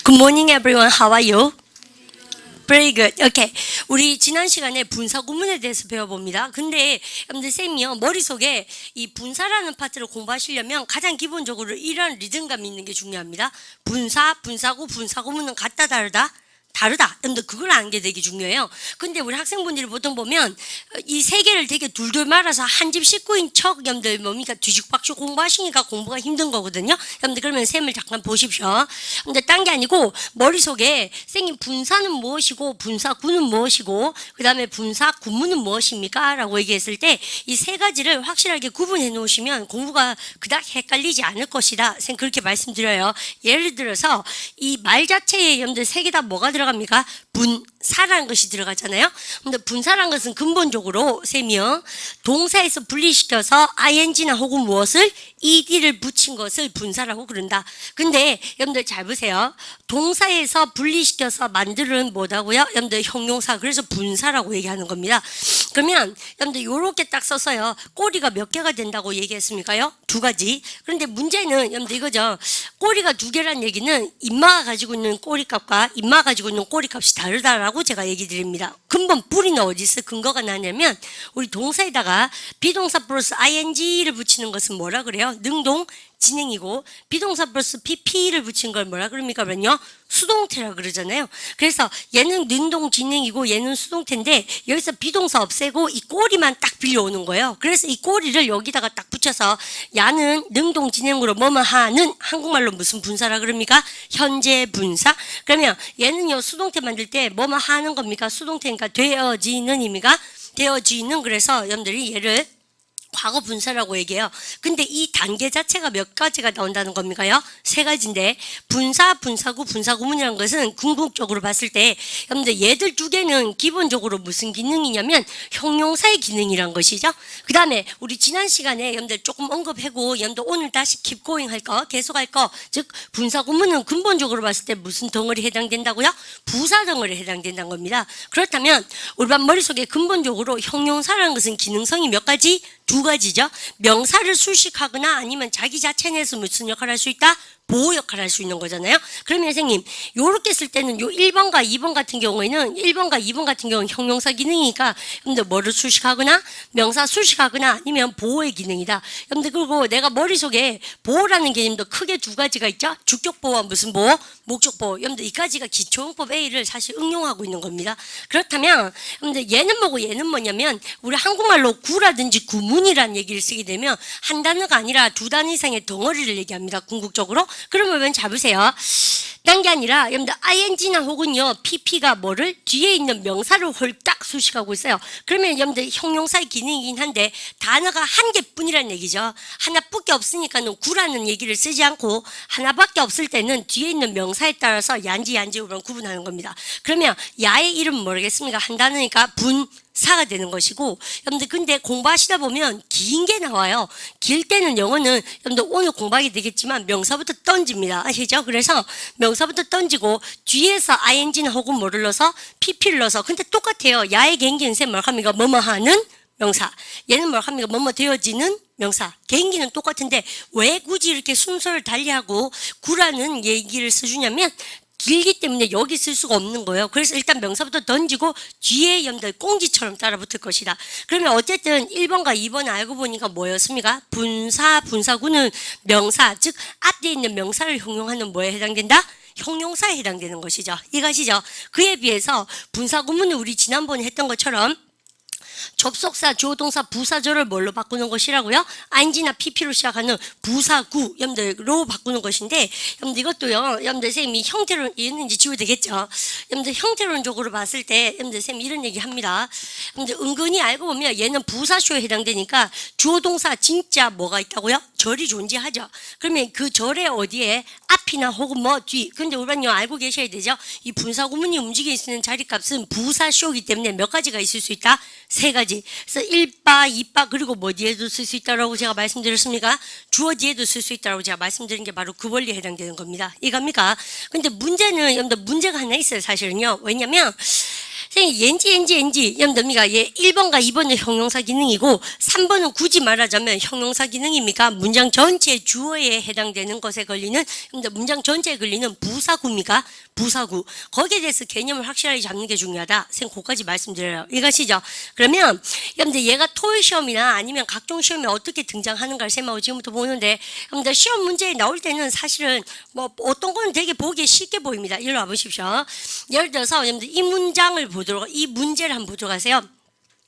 Good morning, everyone. How are you? Very good. Okay. 우리 지난 시간에 분사 구문에 대해서 배워봅니다. 근데 여러분들 쌤이요 머릿속에 이 분사라는 파트를 공부하시려면 가장 기본적으로 이런 리듬감이 있는 게 중요합니다. 분사, 분사구, 분사구문은 같다 다르다? 다르다. 여러분들 그걸 아는 게 되게 중요해요. 근데 우리 학생분들이 보통 보면 이 세 개를 되게 둘둘 말아서 한 집 식구인 척 여러분들 뭡니까 뒤죽박죽 공부하시니까 공부가 힘든 거거든요. 여러분들 그러면 쌤을 잠깐 보십시오. 근데 딴 게 아니고 머릿속에 쌤이 분사는 무엇이고 분사구는 무엇이고 그 다음에 분사구문은 무엇입니까? 라고 얘기했을 때 이 세 가지를 확실하게 구분해 놓으시면 공부가 그닥 헷갈리지 않을 것이다. 쌤 그렇게 말씀드려요. 예를 들어서 이 말 자체에 여러분들 세 개 다 뭐가 들어갑니까? 분사라는 것이 들어가잖아요. 근데 분사라는 것은 근본적으로 쌤이요 동사에서 분리시켜서 ing나 혹은 무엇을 ed를 붙인 것을 분사라고 그런다. 근데 여러분들 잘 보세요. 동사에서 분리시켜서 만드는 뭐다고요? 여러분들 형용사. 그래서 분사라고 얘기하는 겁니다. 그러면 여러분들 요렇게 딱 써서요. 꼬리가 몇 개가 된다고 얘기했습니까요? 두 가지. 그런데 문제는 여러분들 이거죠. 꼬리가 두 개란 얘기는 인마가 가지고 있는 꼬리값과 인마가 가지고 있는 꼬리값이 다르다라고 제가 얘기 드립니다. 근본 뿌리는 어디서 근거가 나냐면 우리 동사에다가 비동사 플러스 ing를 붙이는 것은 뭐라 그래요? 능동 진행이고 비동사 플러스 pp를 붙인 걸 뭐라 그럽니까? 그러면요 수동태라 그러잖아요. 그래서 얘는 능동 진행이고 얘는 수동태인데 여기서 비동사 없애고 이 꼬리만 딱 빌려오는 거예요. 그래서 이 꼬리를 여기다가 딱 붙여서 야는 능동 진행으로 뭐뭐 하는 한국말로 무슨 분사라 그럽니까? 현재 분사. 그러면 얘는요 수동태 만들 때 뭐뭐 하는 겁니까? 수동태니까 되어지는 입니까? 되어지는. 그래서 여러분들이 얘를 과거 분사라고 얘기해요. 근데 이 단계 자체가 몇 가지가 나온다는 겁니까요? 세 가지인데 분사, 분사구, 분사구문이라는 것은 궁극적으로 봤을 때 여러분들 얘들 두 개는 기본적으로 무슨 기능이냐면 형용사의 기능이란 것이죠. 그 다음에 우리 지난 시간에 여러분들 조금 언급하고 여러분들 오늘 다시 keep going 할 거, 계속할 거, 즉 분사구문은 근본적으로 봤을 때 무슨 덩어리에 해당된다고요? 부사 덩어리에 해당된다는 겁니다. 그렇다면 우리 반 머릿속에 근본적으로 형용사라는 것은 기능성이 몇 가지? 두 가지죠. 명사를 수식하거나 아니면 자기 자체 내에서 무슨 역할을 할 수 있다? 보호 역할을 할 수 있는 거잖아요. 그러면 선생님 요렇게 쓸 때는 요 1번과 2번 같은 경우에는 1번과 2번 같은 경우는 형용사 기능이니까 여러분들 뭐를 수식하거나 명사 수식하거나 아니면 보호의 기능이다. 여러분들 그리고 내가 머릿속에 보호라는 개념도 크게 두 가지가 있죠. 주격 보호와 무슨 보호? 목적 보호. 여러분들 이 가지가 기초용법 A를 사실 응용하고 있는 겁니다. 그렇다면 여러분들 얘는 뭐고 얘는 뭐냐면 우리 한국말로 구라든지 구문이라는 얘기를 쓰게 되면 한 단어가 아니라 두 단어 이상의 덩어리를 얘기합니다. 궁극적으로. 그러면 잡으세요. 딴 게 아니라 여러분들 ing나 혹은요 pp가 뭐를 뒤에 있는 명사를 홀딱 수식하고 있어요. 그러면 여러분들 형용사의 기능이긴 한데 단어가 한 개뿐이라는 얘기죠. 하나밖에 없으니까는 구라는 얘기를 쓰지 않고 하나밖에 없을 때는 뒤에 있는 명사에 따라서 얀지 얀지로 구분하는 겁니다. 그러면 야의 이름은 모르겠습니까? 한 단어니까 분사가 되는 것이고 여러분들 근데 공부하시다 보면 긴 게 나와요. 길 때는 영어는 여러분들 오늘 공부하게 되겠지만 명사부터 던집니다. 아시죠? 그래서 명사부터 던지고 뒤에서 ing는 혹은 뭐를 넣어서 pp를 넣어서 근데 똑같아요. 야의 개인기는 쌤 뭘 합니까? 뭐뭐 하는 명사. 얘는 뭘 합니까? 뭐뭐 되어지는 명사. 개인기는 똑같은데 왜 굳이 이렇게 순서를 달리하고 구라는 얘기를 써주냐면 길기 때문에 여기 쓸 수가 없는 거예요. 그래서 일단 명사부터 던지고 뒤에 여러분들 꽁지처럼 따라붙을 것이다. 그러면 어쨌든 1번과 2번은 알고 보니까 뭐였습니까? 분사, 분사구는 명사, 즉 앞에 있는 명사를 형용하는 뭐에 해당된다? 형용사에 해당되는 것이죠. 이것이죠. 그에 비해서 분사구문은 우리 지난번에 했던 것처럼 접속사, 주어동사, 부사절을 뭘로 바꾸는 것이라고요? ing나 pp로 시작하는 부사구 여러분들로 바꾸는 것인데 여러분들 이것도요. 여러분들 쌤이 형태론 얘는 이제 지워야 되겠죠. 여러분들 형태론적으로 봤을 때 여러분들 쌤이 이런 얘기 합니다. 여러분들 은근히 알고 보면 얘는 부사쇼에 해당되니까 주어동사 진짜 뭐가 있다고요? 절이 존재하죠. 그러면 그 절에 어디에 앞이나 혹은 뭐 뒤. 근데 우리는요 알고 계셔야 되죠. 이 분사구문이 움직일 수 있는 자리값은 부사쇼이기 때문에 몇 가지가 있을 수 있다? 세 가지. 그래서 1바, 2바 그리고 뭐 뒤에도 쓸 수 있다라고 제가 말씀드렸습니까? 주어 뒤에도 쓸 수 있다라고 제가 말씀드린 게 바로 그 원리에 해당되는 겁니다. 이겁니까? 근데 문제는 여러분들 문제가 하나 있어요. 사실은요. 왜냐면 선생님, 옌지. 여러분들입니까? 얘 1번과 2번은 형용사 기능이고, 3번은 굳이 말하자면 형용사 기능입니까? 문장 전체 주어에 해당되는 것에 걸리는, 문장 전체에 걸리는 부사구입니까? 부사구. 거기에 대해서 개념을 확실하게 잡는 게 중요하다. 선생님, 그거까지 말씀드려요. 이해가시죠? 그러면, 여러분들 얘가 토익 시험이나 아니면 각종 시험에 어떻게 등장하는가를 쌤하고 지금부터 보는데, 여러분들 시험 문제에 나올 때는 사실은 뭐 어떤 거는 되게 보기 쉽게 보입니다. 이리 와보십시오. 예를 들어서 여러분들 이 문장을 보도록, 이 문제를 한번 보도록 하세요.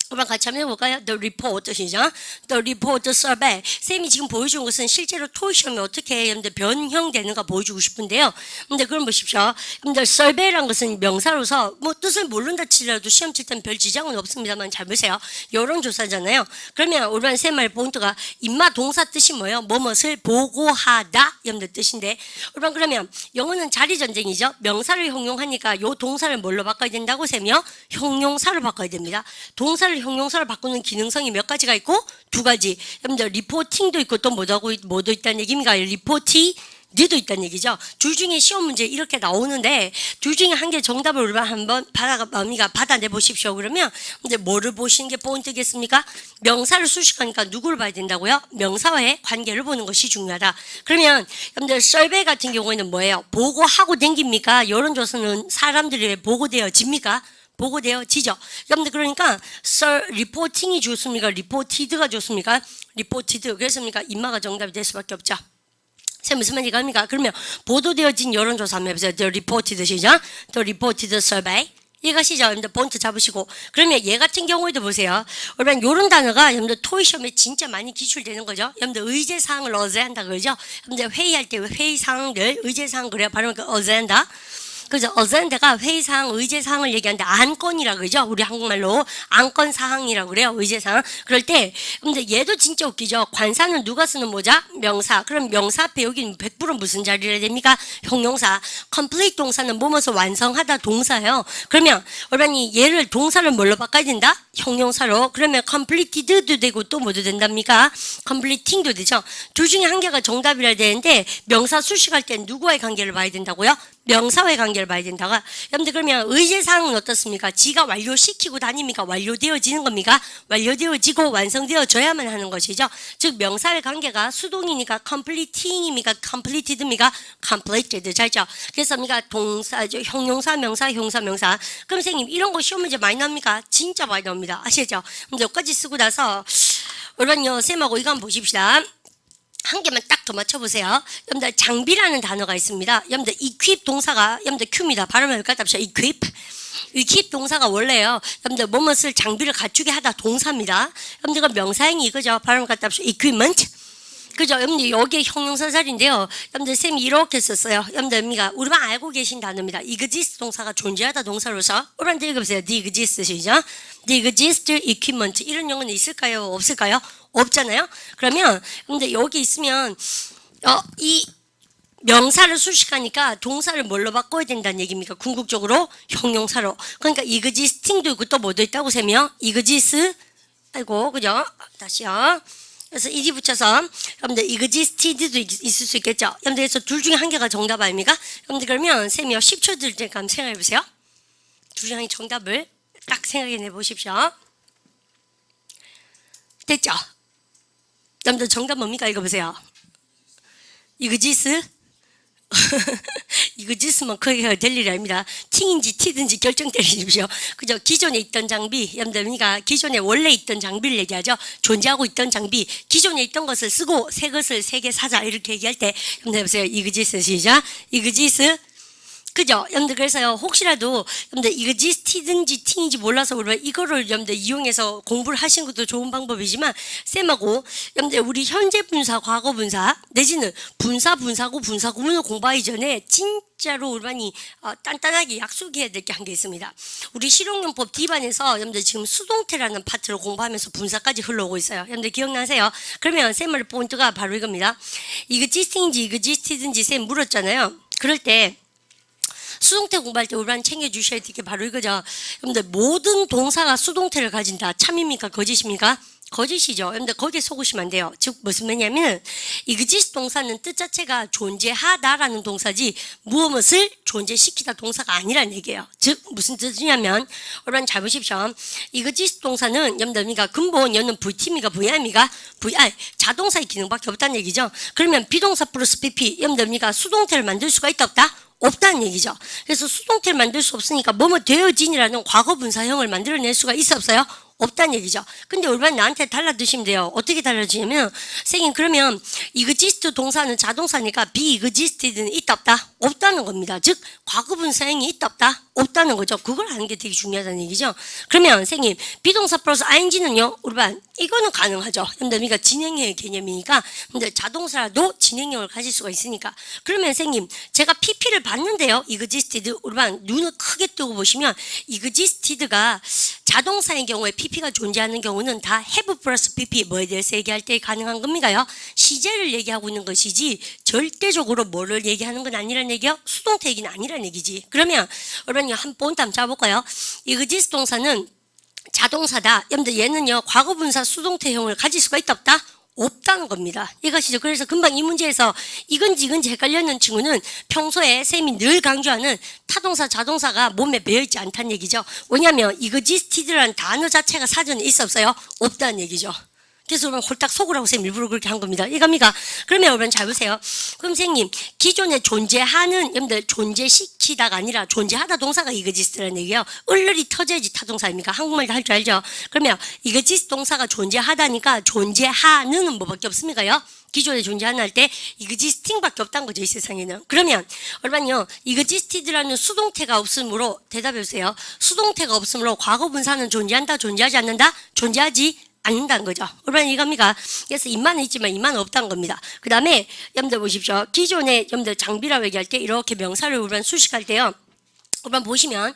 그럼 같이 한번 해볼까요? The report, 시작. The report survey. 쌤이 지금 보여준 것은 실제로 토익 시험에 어떻게 여러분들 변형되는가 보여주고 싶은데요. 근데 그럼 보십시오. 여러분들 survey란 것은 명사로서 뭐 뜻을 모른다 치더라도 시험 칠 때는 별 지장은 없습니다만 잘 보세요. 여론조사잖아요. 그러면 우리는 쌤 말 포인트가 인마 동사 뜻이 뭐예요? 뭐뭇을 보고하다 여러분들 뜻인데, 우리는 그러면 영어는 자리 전쟁이죠. 명사를 형용하니까 요 동사를 뭘로 바꿔야 된다고 쌤이요? 형용사로 바꿔야 됩니다. 동사를 형용사로 바꾸는 기능성이 몇 가지가 있고? 두 가지. 여러분들 리포팅도 있고 또 뭐도 있다는 얘기입니까? 리포티드도 있다는 얘기죠. 둘 중에 시험 문제 이렇게 나오는데 둘 중에 한 개 정답을 우리가 한번 받아내 보십시오. 그러면 근데 뭐를 보시는 게 포인트겠습니까? 명사를 수식하니까 누구를 봐야 된다고요? 명사와의 관계를 보는 것이 중요하다. 그러면 여러분들 설베 같은 경우에는 뭐예요? 보고하고 댕깁니까? 여론조사는 사람들이 왜 보고되어집니까? 보고되어지죠. 여러분들 그러니까 리포팅이 좋습니까? 리포티드가 좋습니까? 리포티드. 그랬습니까? 인마가 정답이 될 수밖에 없죠. 쌤 무슨 말인지 갑니까? 그러면 보도되어진 여론조사 한번 해보세요. The reported 시작. The reported survey. 이해가시죠? 여러분들 본트 잡으시고. 그러면 얘 같은 경우에도 보세요. 여러분 요런 단어가 여러분들 토익 시험에 진짜 많이 기출되는 거죠. 여러분들 의제사항을 어제한다 그러죠. 여러분들 회의할 때 회의사항들 의제사항 그래요. 발음을 어제한다. 그죠? 어젠다가 회의사항, 의제사항을 얘기하는데 안건이라고 그러죠? 우리 한국말로 안건사항이라고 그래요. 의제사항. 그럴 때 근데 얘도 진짜 웃기죠? 관사는 누가 쓰는 모자? 명사. 그럼 명사 앞에 여기는 100% 무슨 자리를 해야 됩니까? 형용사. complete 동사는 뭐뭐서 완성하다 동사예요. 그러면 여러분이 얘를 동사를 뭘로 바꿔야 된다? 형용사로. 그러면 completed도 되고 또 뭐도 된답니까? completing도 되죠? 둘 중에 한 개가 정답이라 되는데 명사 수식할 때 누구와의 관계를 봐야 된다고요? 명사와의 관계를 봐야 된다가. 여러분들 그러면 의제사항은 어떻습니까? 지가 완료시키고 다닙니까? 완료되어지는 겁니까? 완료되어지고 완성되어져야만 하는 것이죠. 즉 명사의 관계가 수동이니까 completing입니까? completed입니까? completed. 잘죠? 그래서 우리가 동사, 형용사, 명사, 형사, 명사. 그럼 선생님 이런 거 시험 문제 많이 나옵니까? 진짜 많이 나옵니다. 아시죠? 근데 여기까지 쓰고 나서 여러분요 쌤하고 이거 한번 보십시다. 한 개만 딱 더 맞춰보세요. 여러분들 장비라는 단어가 있습니다. 여러분들 equip 동사가 여러분들 Q입니다. 발음을 갖다 봅시다. equip 동사가 원래요. 여러분들 뭐뭇을 장비를 갖추게 하다 동사입니다. 여러분들 그 명사형이 이거죠. 발음을 갖다 봅시다. equipment. 그죠? 여러분들 여기에 형용사 자리인데요. 여러분들 쌤이 이렇게 썼어요. 여러분들 우리만 알고 계신 단어입니다. exist 동사가 존재하다 동사로서 여러분들 읽어보세요. the exist 시죠? the exist equipment 이런 용어는 있을까요? 없을까요? 없잖아요. 그러면 근데 여기 있으면 이 명사를 수식하니까 동사를 뭘로 바꿔야 된다는 얘기입니까? 궁극적으로 형용사로. 그러니까 existing도 있고 또 뭐도 있다고 세면 exist 아이고 그죠? 다시요. 그래서 이디 붙여서 여러분들 existed도 있을 수 있겠죠. 여러분들 그래서 둘 중에 한 개가 정답 아닙니까? 여러분들 그러면 쌤이 10초 들 테니까 한번 생각해 보세요. 둘 중에 정답을 딱 생각해 보십시오. 됐죠? 여러분들 정답 뭡니까? 읽어보세요. exist 이거 짓으면 그게 될 일이 아닙니다. 팅인지 티든지 결정 때리십시오. 그죠? 기존에 있던 장비, 여러분들 기존에 원래 있던 장비를 얘기하죠. 존재하고 있던 장비, 기존에 있던 것을 쓰고 새 것을 새 개 사자 이렇게 얘기할 때 여러분들 보세요. 이그지스 시작. 이그지스 그죠? 여러분들 그래서요 혹시라도 여러분들 existed인지 팅인지 몰라서 우리가 이거를 여러분들 이용해서 공부를 하시는 것도 좋은 방법이지만 쌤하고 여러분들 우리 현재 분사, 과거 분사 내지는 분사, 분사구, 분사구문을 공부하기 전에 진짜로 우리만이 단단하게 약속해야 될 게 한 게 있습니다. 우리 실용용법 D반에서 여러분들 지금 수동태라는 파트를 공부하면서 분사까지 흘러오고 있어요. 여러분들 기억나세요? 그러면 쌤의 포인트가 바로 이겁니다. existing인지 existed인지 쌤 물었잖아요. 그럴 때 수동태 공부할 때 우리만 챙겨주셔야 될 게 바로 이거죠. 여러분들 모든 동사가 수동태를 가진다. 참입니까? 거짓입니까? 거짓이죠. 여러분들 거기에 속으시면 안 돼요. 즉 무슨 말이냐면 exist 동사는 뜻 자체가 존재하다라는 동사지 무엇을 존재시키다 동사가 아니라는 얘기예요. 즉 무슨 뜻이냐면 여러분 잘 보십시오. exist 동사는 여러분들 근본 여는 VT입니까 VI입니까? 자동사의 기능밖에 없다는 얘기죠. 그러면 비동사 플러스 PP 여러분들 수동태를 만들 수가 있다 없다? 없다는 얘기죠. 그래서 수동태를 만들 수 없으니까 뭐뭐 되어진이라는 과거 분사형을 만들어낼 수가 있어 없어요? 없다는 얘기죠. 근데 우리만 나한테 달라드시면 돼요. 어떻게 달라지냐면 선생님 그러면 exist 동사는 자동사니까 be existed는 있다 없다? 없다는 겁니다. 즉 과거 분사형이 있다 없다? 없다는 거죠. 그걸 아는 게 되게 중요하다는 얘기죠. 그러면 선생님 비동사 플러스 ing는요. 우리반 이거는 가능하죠. 그러니까 진행형의 개념이니까 근데 자동사라도 진행형을 가질 수가 있으니까 그러면 선생님 제가 PP를 봤는데요. existed 우리반 눈을 크게 뜨고 보시면 existed가 자동사의 경우에 PP가 존재하는 경우는 다 have 플러스 PP 뭐에 대해서 얘기할 때 가능한 겁니까요? 시제를 얘기하고 있는 것이지 절대적으로 뭐를 얘기하는 건 아니라는 얘기요? 수동태 얘기는 아니라는 얘기지. 그러면 여러분 한 포인트 한번 잡아볼까요? exist 동사는 자동사다. 여러분들 얘는요 과거 분사 수동태형을 가질 수가 있다 없다? 없다는 겁니다. 이것이죠. 그래서 금방 이 문제에서 이건지 헷갈렸는 친구는 평소에 쌤이 늘 강조하는 타동사 자동사가 몸에 배어있지 않다는 얘기죠. 왜냐하면 existed라는 단어 자체가 사전에 있어 없어요? 없다는 얘기죠. 그래서 여러분 홀딱 속으라고 쌤 일부러 그렇게 한 겁니다. 이겁니까? 그러면 여러분 잘 보세요. 그럼 선생님 기존에 존재하는 여러분들 존재시키다가 아니라 존재하다 동사가 exist라는 얘기예요. 을을이 터져야지 타동사입니까? 한국말도 할 줄 알죠? 그러면 exist 동사가 존재하다니까 존재하는 뭐밖에 없습니까요? 기존에 존재하는 할 때 existing밖에 없다는 거죠. 이 세상에는. 그러면 여러분요 existed라는 수동태가 없으므로 대답해 보세요. 수동태가 없으므로 과거 분사는 존재한다 존재하지 않는다? 존재하지 않는다는 거죠. 여러분 이겁니까? 그래서 입만은 있지만 입만은 없다는 겁니다. 그 다음에 여러분들 보십시오. 기존에 여러분들 장비라고 얘기할 때 이렇게 명사를 우리는 수식할 때요. 여러분 보시면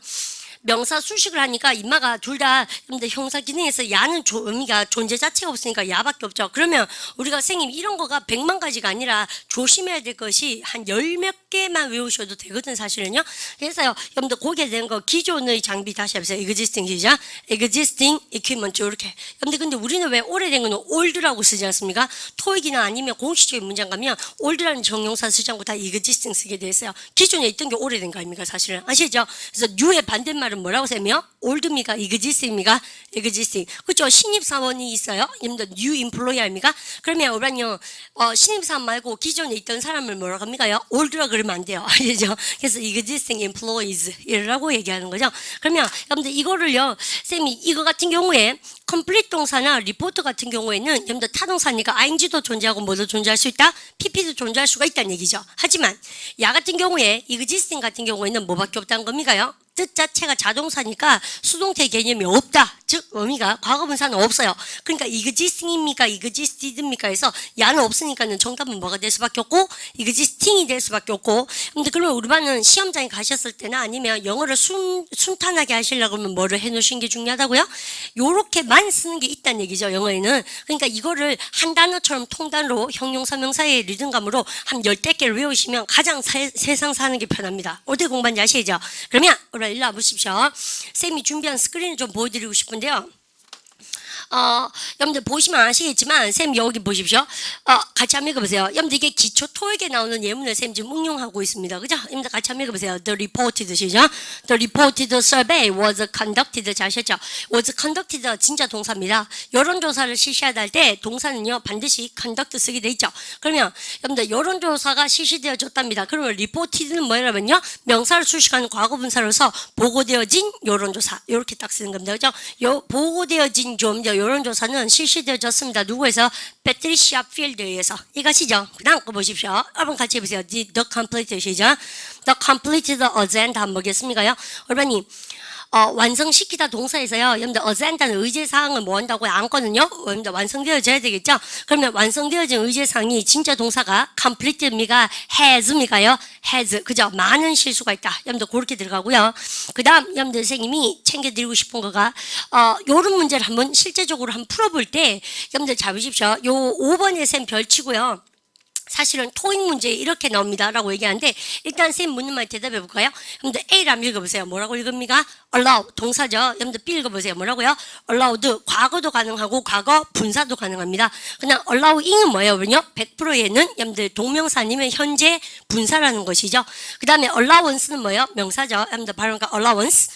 명사 수식을 하니까 인마가 둘 다 형사 기능에서 야는 의미가 존재 자체가 없으니까 야밖에 없죠. 그러면 우리가 선생님 이런 거가 100만 가지가 아니라 조심해야 될 것이 한 열 몇 개만 외우셔도 되거든 사실은요. 그래서요 여러분들 거기에 대한 거 기존의 장비 다시 해보세요. existing 시작 existing equipment 이렇게. 여러분들 근데 우리는 왜 오래된 거는 old라고 쓰지 않습니까? 토익이나 아니면 공식적인 문장 가면 old라는 정형사 쓰지 않고 다 existing 쓰게 돼 있어요. 기존에 있던 게 오래된 거 아닙니까 사실은. 아시죠? 그래서 new의 반대말은 뭐라고 세며? old입니까? exist입니까? existing. 그렇죠? 신입사원이 있어요. new employee 아닙니까? 그러면 우리는요 신입사원 말고 기존에 있던 사람을 뭐라고 합니까요? old라 그러면 안 돼요. 아시죠? 그래서 existing employees 이라고 얘기하는 거죠. 그러면 여러분들 이거를요 쌤이 이거 같은 경우에 complete 동사나 report 같은 경우에는 여러분들 타동사니까 ing도 존재하고 뭐도 존재할 수 있다? pp도 존재할 수가 있다는 얘기죠. 하지만 야 같은 경우에 existing 같은 경우에는 뭐밖에 없다는 겁니까요? 뜻 자체가 자동사니까 수동태 개념이 없다. 즉 의미가 과거분사는 없어요. 그러니까 existing입니까? existed입니까? 해서 야는 없으니까는 정답은 뭐가 될 수밖에 없고 existing이 될 수밖에 없고. 근데 그러면 우리 반은 시험장에 가셨을 때나 아니면 영어를 순탄하게 하시려고 하면 뭐를 해놓으신 게 중요하다고요? 요렇게만 쓰는 게 있다는 얘기죠. 영어에는. 그러니까 이거를 한 단어처럼 통단으로 형용사명사의 리듬감으로 한 10대 개를 외우시면 가장 세상 사는 게 편합니다. 어떻게 공부하는지 아시죠? 그러면 일로 와보십시오. 쌤이 준비한 스크린을 좀 보여드리고 싶은데요. 여러분들 보시면 아시겠지만 쌤 여기 보십시오. 같이 한번 읽어보세요. 여러분들 이게 기초 토익에 나오는 예문을 쌤 지금 응용하고 있습니다. 그죠? 여러분들 같이 한번 읽어보세요. The reported 시죠? The reported survey was conducted. 잘 하셨죠? was conducted 진짜 동사입니다. 여론조사를 실시하다 할 때 동사는요 반드시 conduct 쓰게 돼 있죠. 그러면 여러분들 여론조사가 실시되어졌답니다. 그러면 reported는 뭐냐면요 명사를 수식하는 과거분사로서 보고되어진 여론조사 이렇게 딱 쓰는 겁니다. 그죠? 보고되어진 좀 여론조사는 실시되어졌습니다. 누구에서? 패트리시아 필드에 의해서. 이것이죠. 그 다음 거 보십시오. 여러분 같이 해보세요. The complete 시죠. The completed agenda 한번 보겠습니까요? 여러분이 완성시키다 동사에서요. 여러분들 agenda는 의제사항을 뭐 한다고 안거든요. 여러분들 완성되어져야 되겠죠. 그러면 완성되어진 의제사항이 진짜 동사가 completed입니까? has입니까요? has. 그죠? 많은 실수가 있다. 여러분들 그렇게 들어가고요. 그 다음 여러분들 선생님이 챙겨드리고 싶은 거가 요런 문제를 한번 실제적으로 한번 풀어볼 때 여러분들 잘 보십시오. 요 5번에 쌤 별치고요. 사실은 토익 문제에 이렇게 나옵니다라고 얘기하는데 일단 쌤 묻는 말 대답해 볼까요? 여러분들 A를 읽어보세요. 뭐라고 읽습니까? allow 동사죠. 여러분들 B 읽어보세요. 뭐라고요? allowed 과거도 가능하고 과거 분사도 가능합니다. 그냥 allowing은 뭐예요? 100%에는 여러분들 동명사 아니면 현재 분사라는 것이죠. 그 다음에 allowance는 뭐예요? 명사죠. 여러분들 발음가 allowance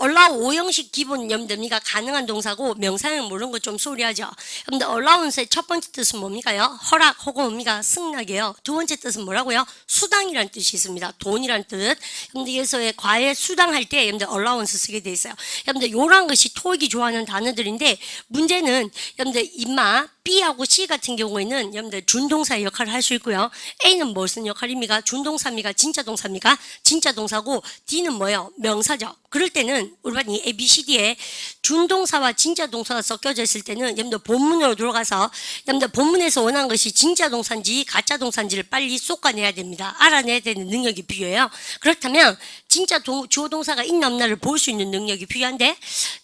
allow 5형식 기본 여러분들미가 가능한 동사고 명사는 모르는 거 좀 소리하죠. 여러분들 allowance의 첫 번째 뜻은 뭡니까요? 허락 혹은 뭡니까? 승낙이에요. 두 번째 뜻은 뭐라고요? 수당이라는 뜻이 있습니다. 돈이라는 뜻. 여러분들 여기서의 과외 수당할 때 여러분들 allowance 쓰게 돼 있어요. 여러분들 요런 것이 토익이 좋아하는 단어들인데 문제는 여러분들 임마 B하고 C 같은 경우에는 여러분들 준동사의 역할을 할 수 있고요. A는 무슨 역할입니까? 준동사입니까? 진짜 동사입니까? 진짜 동사고 D는 뭐예요? 명사죠. 그럴 때는 우리 반이 A, B, C, D에 준동사와 진짜 동사가 섞여져 있을 때는 여러분들 본문으로 들어가서 여러분들 본문에서 원하는 것이 진짜 동사인지 가짜 동사인지를 빨리 쏟아내야 됩니다. 알아내야 되는 능력이 필요해요. 그렇다면 진짜 주어 동사가 있나 없나를 볼 수 있는 능력이 필요한데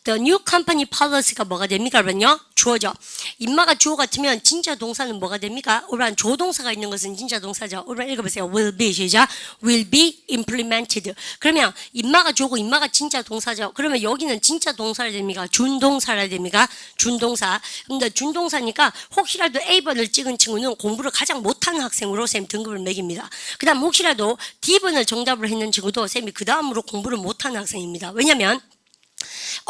The new company policy가 뭐가 됩니까? 그러면요. 주어죠. 인마가 주어 같으면 진짜 동사는 뭐가 됩니까? 우리한 조동사가 있는 것은 진짜 동사죠. 우리 읽어보세요. will be 시작. will be implemented. 그러면 인마가 주어고 인마가 진짜 동사죠. 그러면 여기는 진짜 동사라 됩니까? 준동사라 됩니까? 준동사. 근데 준동사니까 혹시라도 A번을 찍은 친구는 공부를 가장 못하는 학생으로 쌤 등급을 매깁니다. 그 다음 혹시라도 D번을 정답을 했는 친구도 쌤이 그 다음으로 공부를 못하는 학생입니다. 왜냐면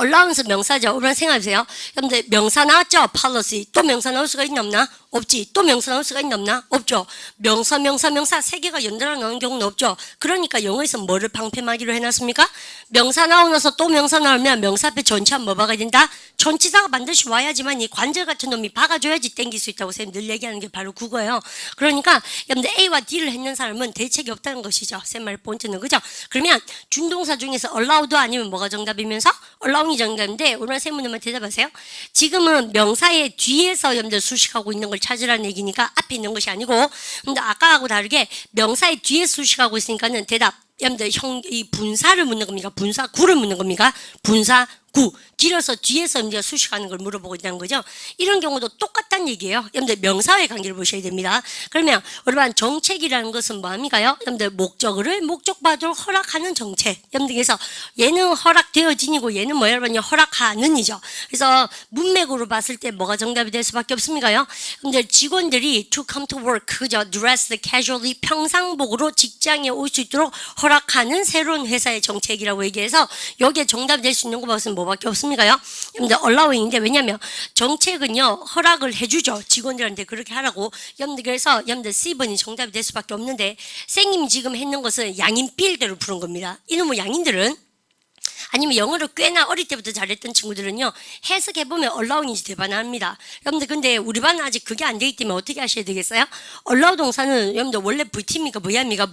allowance 명사죠. 우리 생각해보세요. 여러분들 명사 나왔죠? policy. 또 명사 나올 수가 있나 없나? 없지. 또 명사 나올 수가 있나 없나? 없죠. 명사 세 개가 연달아 나오는 경우는 없죠. 그러니까 영어에서 뭐를 방패막이로 해놨습니까? 명사 나오면서 또 명사 나오면 명사 앞에 전치한 뭐 박아야 된다? 전치사가 반드시 와야지만 이 관절 같은 놈이 박아줘야지 땡길 수 있다고 쌤 늘 얘기하는 게 바로 그거예요. 그러니까 여러분들 A와 D를 했는 사람은 대책이 없다는 것이죠. 쌤 말 본트는 그죠? 그러면 준동사 중에서 allowed 아니면 뭐가 정답이면서 allowing이 정답인데 오늘 쌤문만 대답하세요. 지금은 명사의 뒤에서 여러분들 수식하고 있는 걸 찾으라는 얘기니까 앞에 있는 것이 아니고 근데 아까하고 다르게 명사의 뒤에 수식하고 있으니까는 대답 여러분들 이 분사를 묻는 겁니까? 분사구를 묻는 겁니까? 분사구 길어서 뒤에서 이제 수식하는 걸 물어보고 있다는 거죠. 이런 경우도 똑같다는 얘기예요. 여러분들 명사의 관계를 보셔야 됩니다. 그러면 여러분 정책이라는 것은 뭐합니까요? 여러분들 목적받도록 허락하는 정책. 여러분들께서 얘는 허락되어진이고 얘는 뭐 여러분이 허락하는이죠. 그래서 문맥으로 봤을 때 뭐가 정답이 될 수밖에 없습니까요? 여러분들 직원들이 to come to work 그죠? dressed casually 평상복으로 직장에 올 수 있도록 허락하는 새로운 회사의 정책이라고 얘기해서 여기에 정답이 될 수 있는 것은 뭐밖에 없습니까요? 여러분들 allowing인데 왜냐면 정책은요 허락을 해주죠. 직원들한테 그렇게 하라고. 여러분들 그래서 여러분들 C번이 정답이 될 수밖에 없는데 쌤님이 지금 했는 것은 양인 B일대로 푸는 겁니다. 이놈의 양인들은 아니면 영어를 꽤나 어릴 때부터 잘했던 친구들은요 해석해보면 allowing인지 대반합니다. 여러분들 근데 우리 반은 아직 그게 안 되기 때문에 어떻게 하셔야 되겠어요? allow 동사는 여러분들 원래 VT입니까? 뭐야입니까?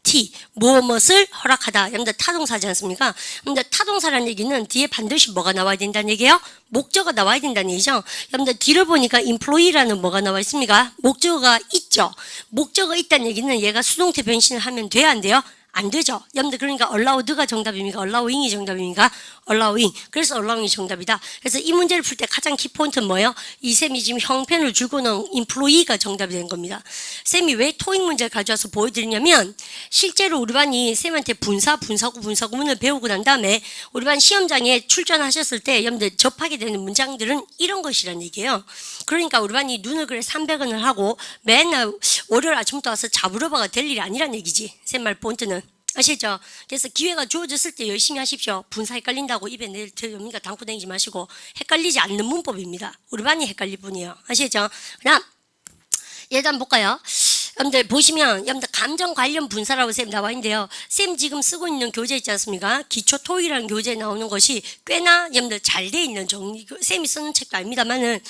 T 무엇을 허락하다. 여러분들 타동사지 않습니까? 근데 타동사라는 얘기는 뒤에 반드시 뭐가 나와야 된다는 얘기예요? 목적어가 나와야 된다는 얘기죠. 여러분들 뒤를 보니까 employee라는 뭐가 나와 있습니까? 목적어가 있죠. 목적어 있다는 얘기는 얘가 수동태 변신을 하면 돼야 안 돼요? 안 되죠. 여러분들 그러니까 allowed가 정답입니까? allowing이 정답입니까? allowing. 그래서 allowing이 정답이다. 그래서 이 문제를 풀 때 가장 키포인트는 뭐예요? 이 쌤이 지금 형편을 주고 넣은 employee가 정답이 된 겁니다. 쌤이 왜 토익 문제를 가져와서 보여드리냐면 실제로 우리 반이 쌤한테 분사구문을 배우고 난 다음에 우리 반 시험장에 출전하셨을 때 여러분들 접하게 되는 문장들은 이런 것이란 얘기예요. 그러니까 우리 반이 눈을 그래 300원을 하고 맨날 월요일 아침부터 와서 잡으러 봐가 될 일이 아니란 얘기지. 쌤 말 본트는. 아시죠? 그래서 기회가 주어졌을 때 열심히 하십시오. 분사 헷갈린다고 입에 내밀니까 담고 다니지 마시고 헷갈리지 않는 문법입니다. 우리 반이 헷갈릴 뿐이에요. 아시죠? 그다음 예를 한번 볼까요? 여러분들 보시면 여러분들 감정 관련 분사라고 쌤 나와 있는데요. 쌤 지금 쓰고 있는 교재 있지 않습니까? 기초 토익이라는 교재에 나오는 것이 꽤나 여러분들 잘 돼 있는 정리, 쌤이 쓰는 책도 아닙니다만은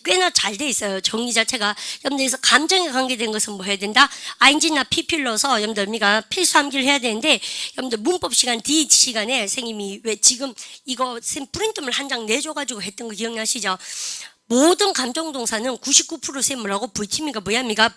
꽤나 잘 돼 있어요. 정리 자체가. 여러분들에서 감정에 관계된 것은 뭐 해야 된다? ing나 pp를 넣어서 여러분들 우리가 필수 암기를 해야 되는데 여러분들 문법 시간 D 시간에 선생님이 왜 지금 이거 쌤 프린트물 한 장 내줘가지고 했던 거 기억나시죠? 모든 감정동사는 99% 쌤 뭐라고? VT입니까? 뭐야입니까?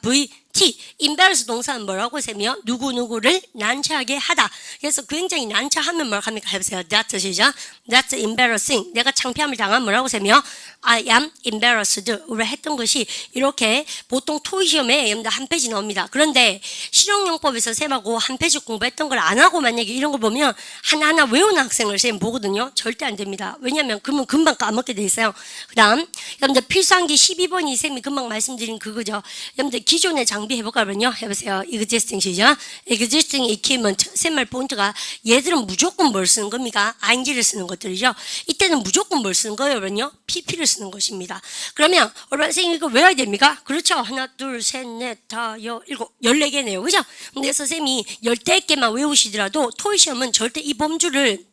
T, embarrass 동사는 뭐라고 쌤이요? 누구누구를 난처하게 하다. 그래서 굉장히 난처하면 뭐라고 합니까? 해보세요. That's 시죠? That's embarrassing. 내가 창피함을 당한 뭐라고 쌤이요? I am embarrassed. 우리가 했던 것이 이렇게 보통 토익 시험에 한 페이지 나옵니다. 그런데 실용용법에서 쌤하고 한 페이지 공부했던 걸 안 하고 만약에 이런 걸 보면 하나하나 외우는 학생을 쌤 보거든요. 절대 안 됩니다. 왜냐하면 그러면 금방 까먹게 돼 있어요. 그 다음 여러분들 필수한기 12번이 쌤이 금방 말씀드린 그거죠. 여러분들 기존의 장비 해볼까요? 해보세요. existing 시죠? existing equipment. 쌤말 포인트가 얘들은 무조건 뭘 쓰는 겁니까? ing를 쓰는 것들이죠. 이때는 무조건 뭘 쓰는 거예요? 그러면요? pp를 쓰는 것입니다. 그러면 여러분 선생님 이거 외워야 됩니까? 그렇죠. 하나 둘 셋 넷 다 일곱 14개네요. 그죠? 근데 선생님이 10개만 외우시더라도 토익 시험은 절대 이 범주를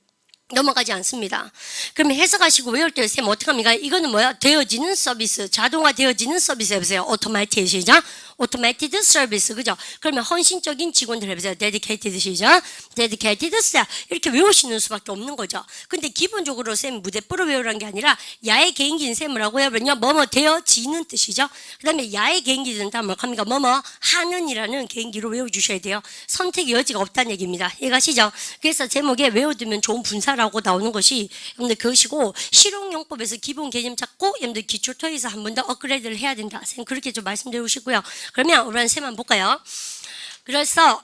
넘어가지 않습니다. 그러면 해석하시고 외울 때 쌤 어떡합니까? 이거는 뭐야? 되어지는 서비스, 자동화 되어지는 서비스 해보세요. automated 시작. automated service, 그죠? 그러면 헌신적인 직원들 해보세요. dedicated 시작. dedicated staff. 이렇게 외우시는 수밖에 없는 거죠. 근데 기본적으로 쌤 무대뽀로 외우라는 게 아니라 야의 개인기는 쌤 뭐라고 해보면요. 뭐뭐 되어지는 뜻이죠. 그 다음에 야의 개인기는 다 뭐합니까? 뭐뭐 하는이라는 개인기로 외워주셔야 돼요. 선택의 여지가 없다는 얘기입니다. 이해가시죠? 그래서 제목에 외워두면 좋은 분사라고 나오는 것이 여러분들 그것이고 실용용법에서 기본 개념 잡고 여러분들 기초 토익에서 한 번 더 업그레이드를 해야 된다. 쌤 그렇게 좀 말씀드리고 싶고요. 그러면 우리 쌤만 볼까요? 그래서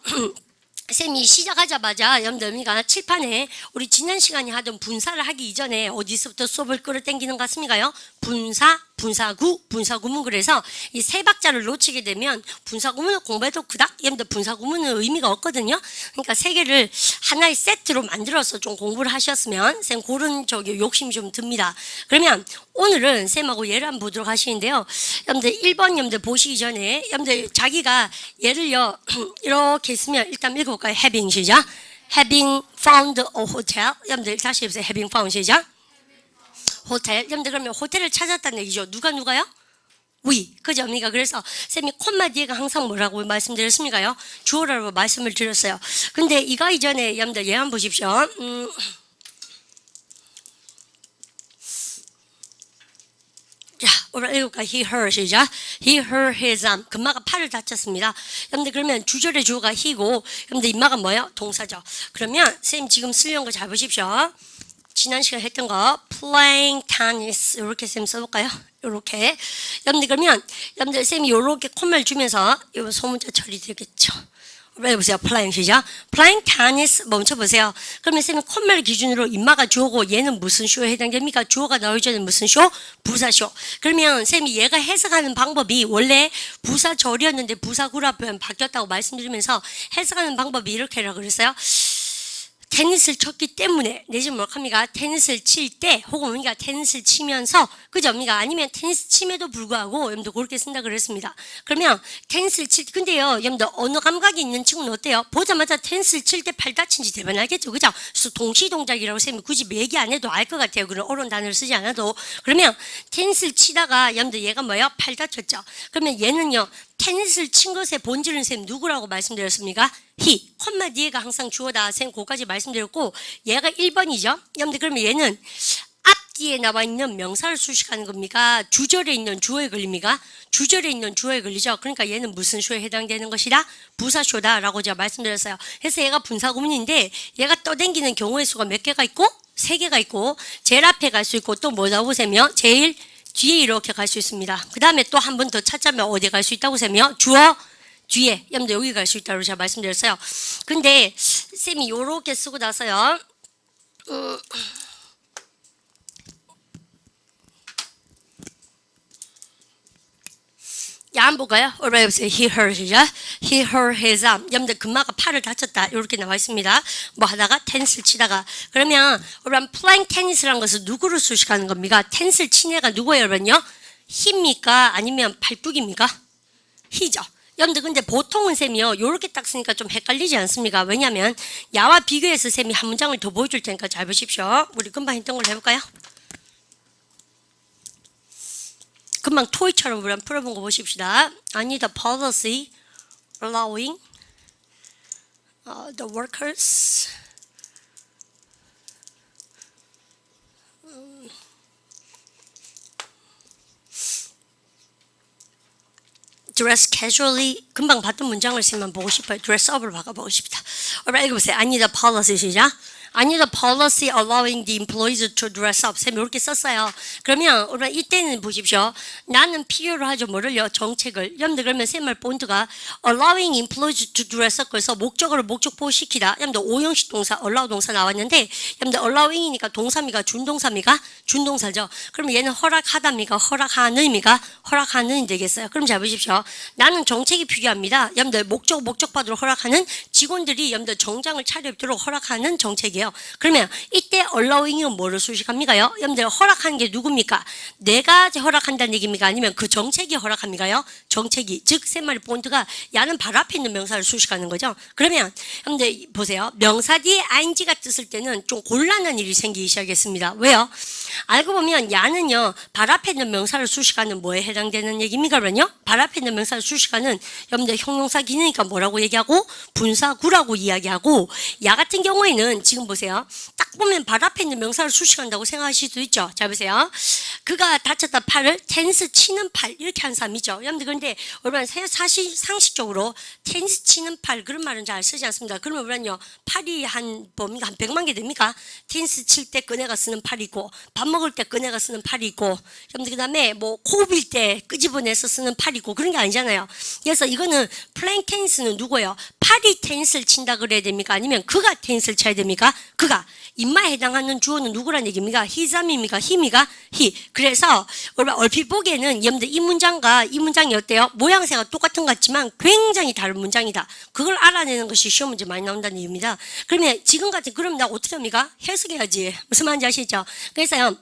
쌤이 시작하자마자 여러분들 우리가 칠판에 우리 지난 시간에 하던 분사를 하기 이전에 어디서부터 수업을 끌어당기는 것 같습니까요? 분사, 분사구, 분사구문. 그래서 이 세 박자를 놓치게 되면 분사구문을 공부해도 그닥 여러분들 분사구문은 의미가 없거든요. 그러니까 세 개를 하나의 세트로 만들어서 좀 공부를 하셨으면 쌤 그런 욕심이 좀 듭니다. 그러면 오늘은 쌤하고 예를 한번 보도록 하시는데요. 여러분들 1번 여러분들 보시기 전에 여러분들 자기가 예를요 이렇게 있으면 일단 읽어볼까요? having 시작. having found a hotel. 여러분들 다시 해보세요. having found 시작. 호텔. 여러분들 그러면 호텔을 찾았다는 얘기죠. 누가요? we. 그죠? 그러니까 그래서 쌤이 콤마 뒤에가 항상 뭐라고 말씀드렸습니까요? 주어라고 말씀을 드렸어요. 근데 이거 이전에 여러분들 예 한번 보십시오. 자, 오늘 읽을까? He, her 시작. He, her, his, 금마가 팔을 다쳤습니다. 여러분들 그러면 주절의 주어가 he고 여러분들 임마가 뭐예요? 동사죠. 그러면 쌤 지금 쓰려는 거 잘 보십시오. 지난 시간에 했던 거 playing tennis 이렇게 쌤 써볼까요? 이렇게 여러분들 그러면 여러분들 쌤이 이렇게 콤마를 주면서 이 소문자 처리되겠죠. 해보세요. playing 시작. playing tennis 멈춰보세요. 그러면 쌤이 콤마를 기준으로 임마가 주어고 얘는 무슨 쇼에 해당됩니까? 주어가 나오기 전에 무슨 쇼? 부사쇼. 그러면 쌤이 얘가 해석하는 방법이 원래 부사절이었는데 부사구라 표현 바뀌었다고 말씀드리면서 해석하는 방법이 이렇게라고 그랬어요. 테니스를 쳤기 때문에 내지 뭐합니까? 테니스를 칠 때 혹은 우리가 테니스를 치면서 그죠? 우리가 아니면 테니스 침에도 불구하고 여러분들 그렇게 쓴다 그랬습니다. 그러면 테니스를 칠 근데요 여러분들 언어 감각이 있는 친구는 어때요? 보자마자 테니스를 칠 때 팔 다친지 대변 알겠죠? 그죠? 그래서 동시 동작이라고 쌤이 굳이 얘기 안 해도 알 것 같아요. 그런 어려운 단어를 쓰지 않아도. 그러면 테니스를 치다가 여러분들 얘가 뭐예요? 팔 다쳤죠? 그러면 얘는요 테니스를 친 것의 본질은 쌤 누구라고 말씀드렸습니까? he. 콤마 뒤에가 항상 주어다. 쌤 그거까지 말씀드렸고 얘가 1번이죠. 여러분들 그러면 얘는 앞뒤에 나와 있는 명사를 수식하는 겁니까? 주절에 있는 주어에 걸립니까? 주절에 있는 주어에 걸리죠. 그러니까 얘는 무슨 쇼에 해당되는 것이다? 부사쇼다라고 제가 말씀드렸어요. 그래서 얘가 분사구문인데 얘가 떠당기는 경우의 수가 몇 개가 있고? 3개가 있고 제일 앞에 갈 수 있고 또 뭐 나오세요? 제일 뒤에 이렇게 갈 수 있습니다. 그 다음에 또 한 번 더 찾자면 어디 갈 수 있다고 세며 주어 뒤에 여러분들 여기 갈 수 있다고 제가 말씀드렸어요. 근데 쌤이 요렇게 쓰고 나서요. 야, 한번 볼까요? 오라 해보세요. He, her 시작. He, her, his. 여러분들 금마가 팔을 다쳤다. 이렇게 나와 있습니다. 뭐 하다가 테니스를 치다가. 그러면 여러분 playing tennis라는 것은 누구를 수식하는 겁니까? 테니스를 친 애가 누구예요, 여러분요? he입니까? 아니면 팔뚝입니까? he죠. 여러분들 근데 보통은 쌤이요. 요렇게 딱 쓰니까 좀 헷갈리지 않습니까? 왜냐면 야와 비교해서 쌤이 한 문장을 더 보여줄 테니까 잘 보십시오. 우리 금방 했던 걸 해볼까요? 금방 토익처럼 우리 한번 풀어본 거 보십시다. I need a policy allowing the workers dress casually. 금방 봤던 문장을 쓰면 보고 싶어요. dress up을 바꿔보고 싶다. Alright, 읽어보세요. I need a policy. 시작. I need a policy allowing the employees to dress up. 쌤이 이렇게 썼어요. 그러면 오늘 이때는 보십시오. 나는 필요로 하죠. 뭐를요? 정책을. 여러분들 그러면 쌤말 본드가 allowing employees to dress up. 그래서 목적어를 목적보시키다. 여러분들 오형식 동사, allow 동사 나왔는데 여러분들 allowing이니까 동사미가 준동사미가 준동사죠. 그러면 얘는 허락하다미가 허락하는미가 허락하는 되겠어요. 그럼 잘 보십시오. 나는 정책이 필요합니다. 여러분들 목적받으러 허락하는 직원들이 여러분들 정장을 차려입도록 허락하는 정책이에요. 그러면 이때 allowing은 뭐를 수식합니까요? 여러분들 허락하는 게 누굽니까? 내가 허락한다는 얘기입니까? 아니면 그 정책이 허락합니까요? 정책이. 즉 쌤말의 본트가 야는 발 앞에 있는 명사를 수식하는 거죠. 그러면 여러분들 보세요. 명사 뒤에 ing가 뜻을 때는 좀 곤란한 일이 생기기 시작했습니다. 왜요? 알고 보면 야는요 발 앞에 있는 명사를 수식하는 뭐에 해당되는 얘기입니까? 그러면요 발 앞에 있는 명사를 수식하는 여러분들 형용사 기능이니까 뭐라고 얘기하고 분사구라고 이야기하고 야 같은 경우에는 지금 보세요. 딱 보면 발 앞에 있는 명사를 수식한다고 생각하실 수 있죠. 자 보세요. 그가 다쳤다 팔을 텐스 치는 팔 이렇게 한 사람이죠. 여러분들 그런데 여러분 사실 상식적으로 텐스 치는 팔 그런 말은 잘 쓰지 않습니다. 그러면 우리는요 팔이 한 100만 개 됩니까? 텐스 칠 때 끄내가 쓰는 팔이 있고 밥 먹을 때 끄내가 쓰는 팔이 있고 여러분들 그다음에 뭐 코빌 때 끄집어내서 쓰는 팔이 있고 그런 게 아니잖아요. 그래서 이거는 플랭 텐스는 누구예요? 팔이 텐스를 친다 그래야 됩니까? 아니면 그가 텐스를 쳐야 됩니까? 그가. 인마에 해당하는 주어는 누구란 얘기입니까? 히삼입니까? 히미가? 히. 그래서 얼핏 보기에는 여러분들 이 문장과 이 문장이 어때요? 모양새가 똑같은 것 같지만 굉장히 다른 문장이다. 그걸 알아내는 것이 시험 문제 많이 나온다는 얘기입니다. 그러면 지금 같은 그럼 나 어떻게 합니까? 해석해야지. 무슨 말인지 아시죠? 그래서요.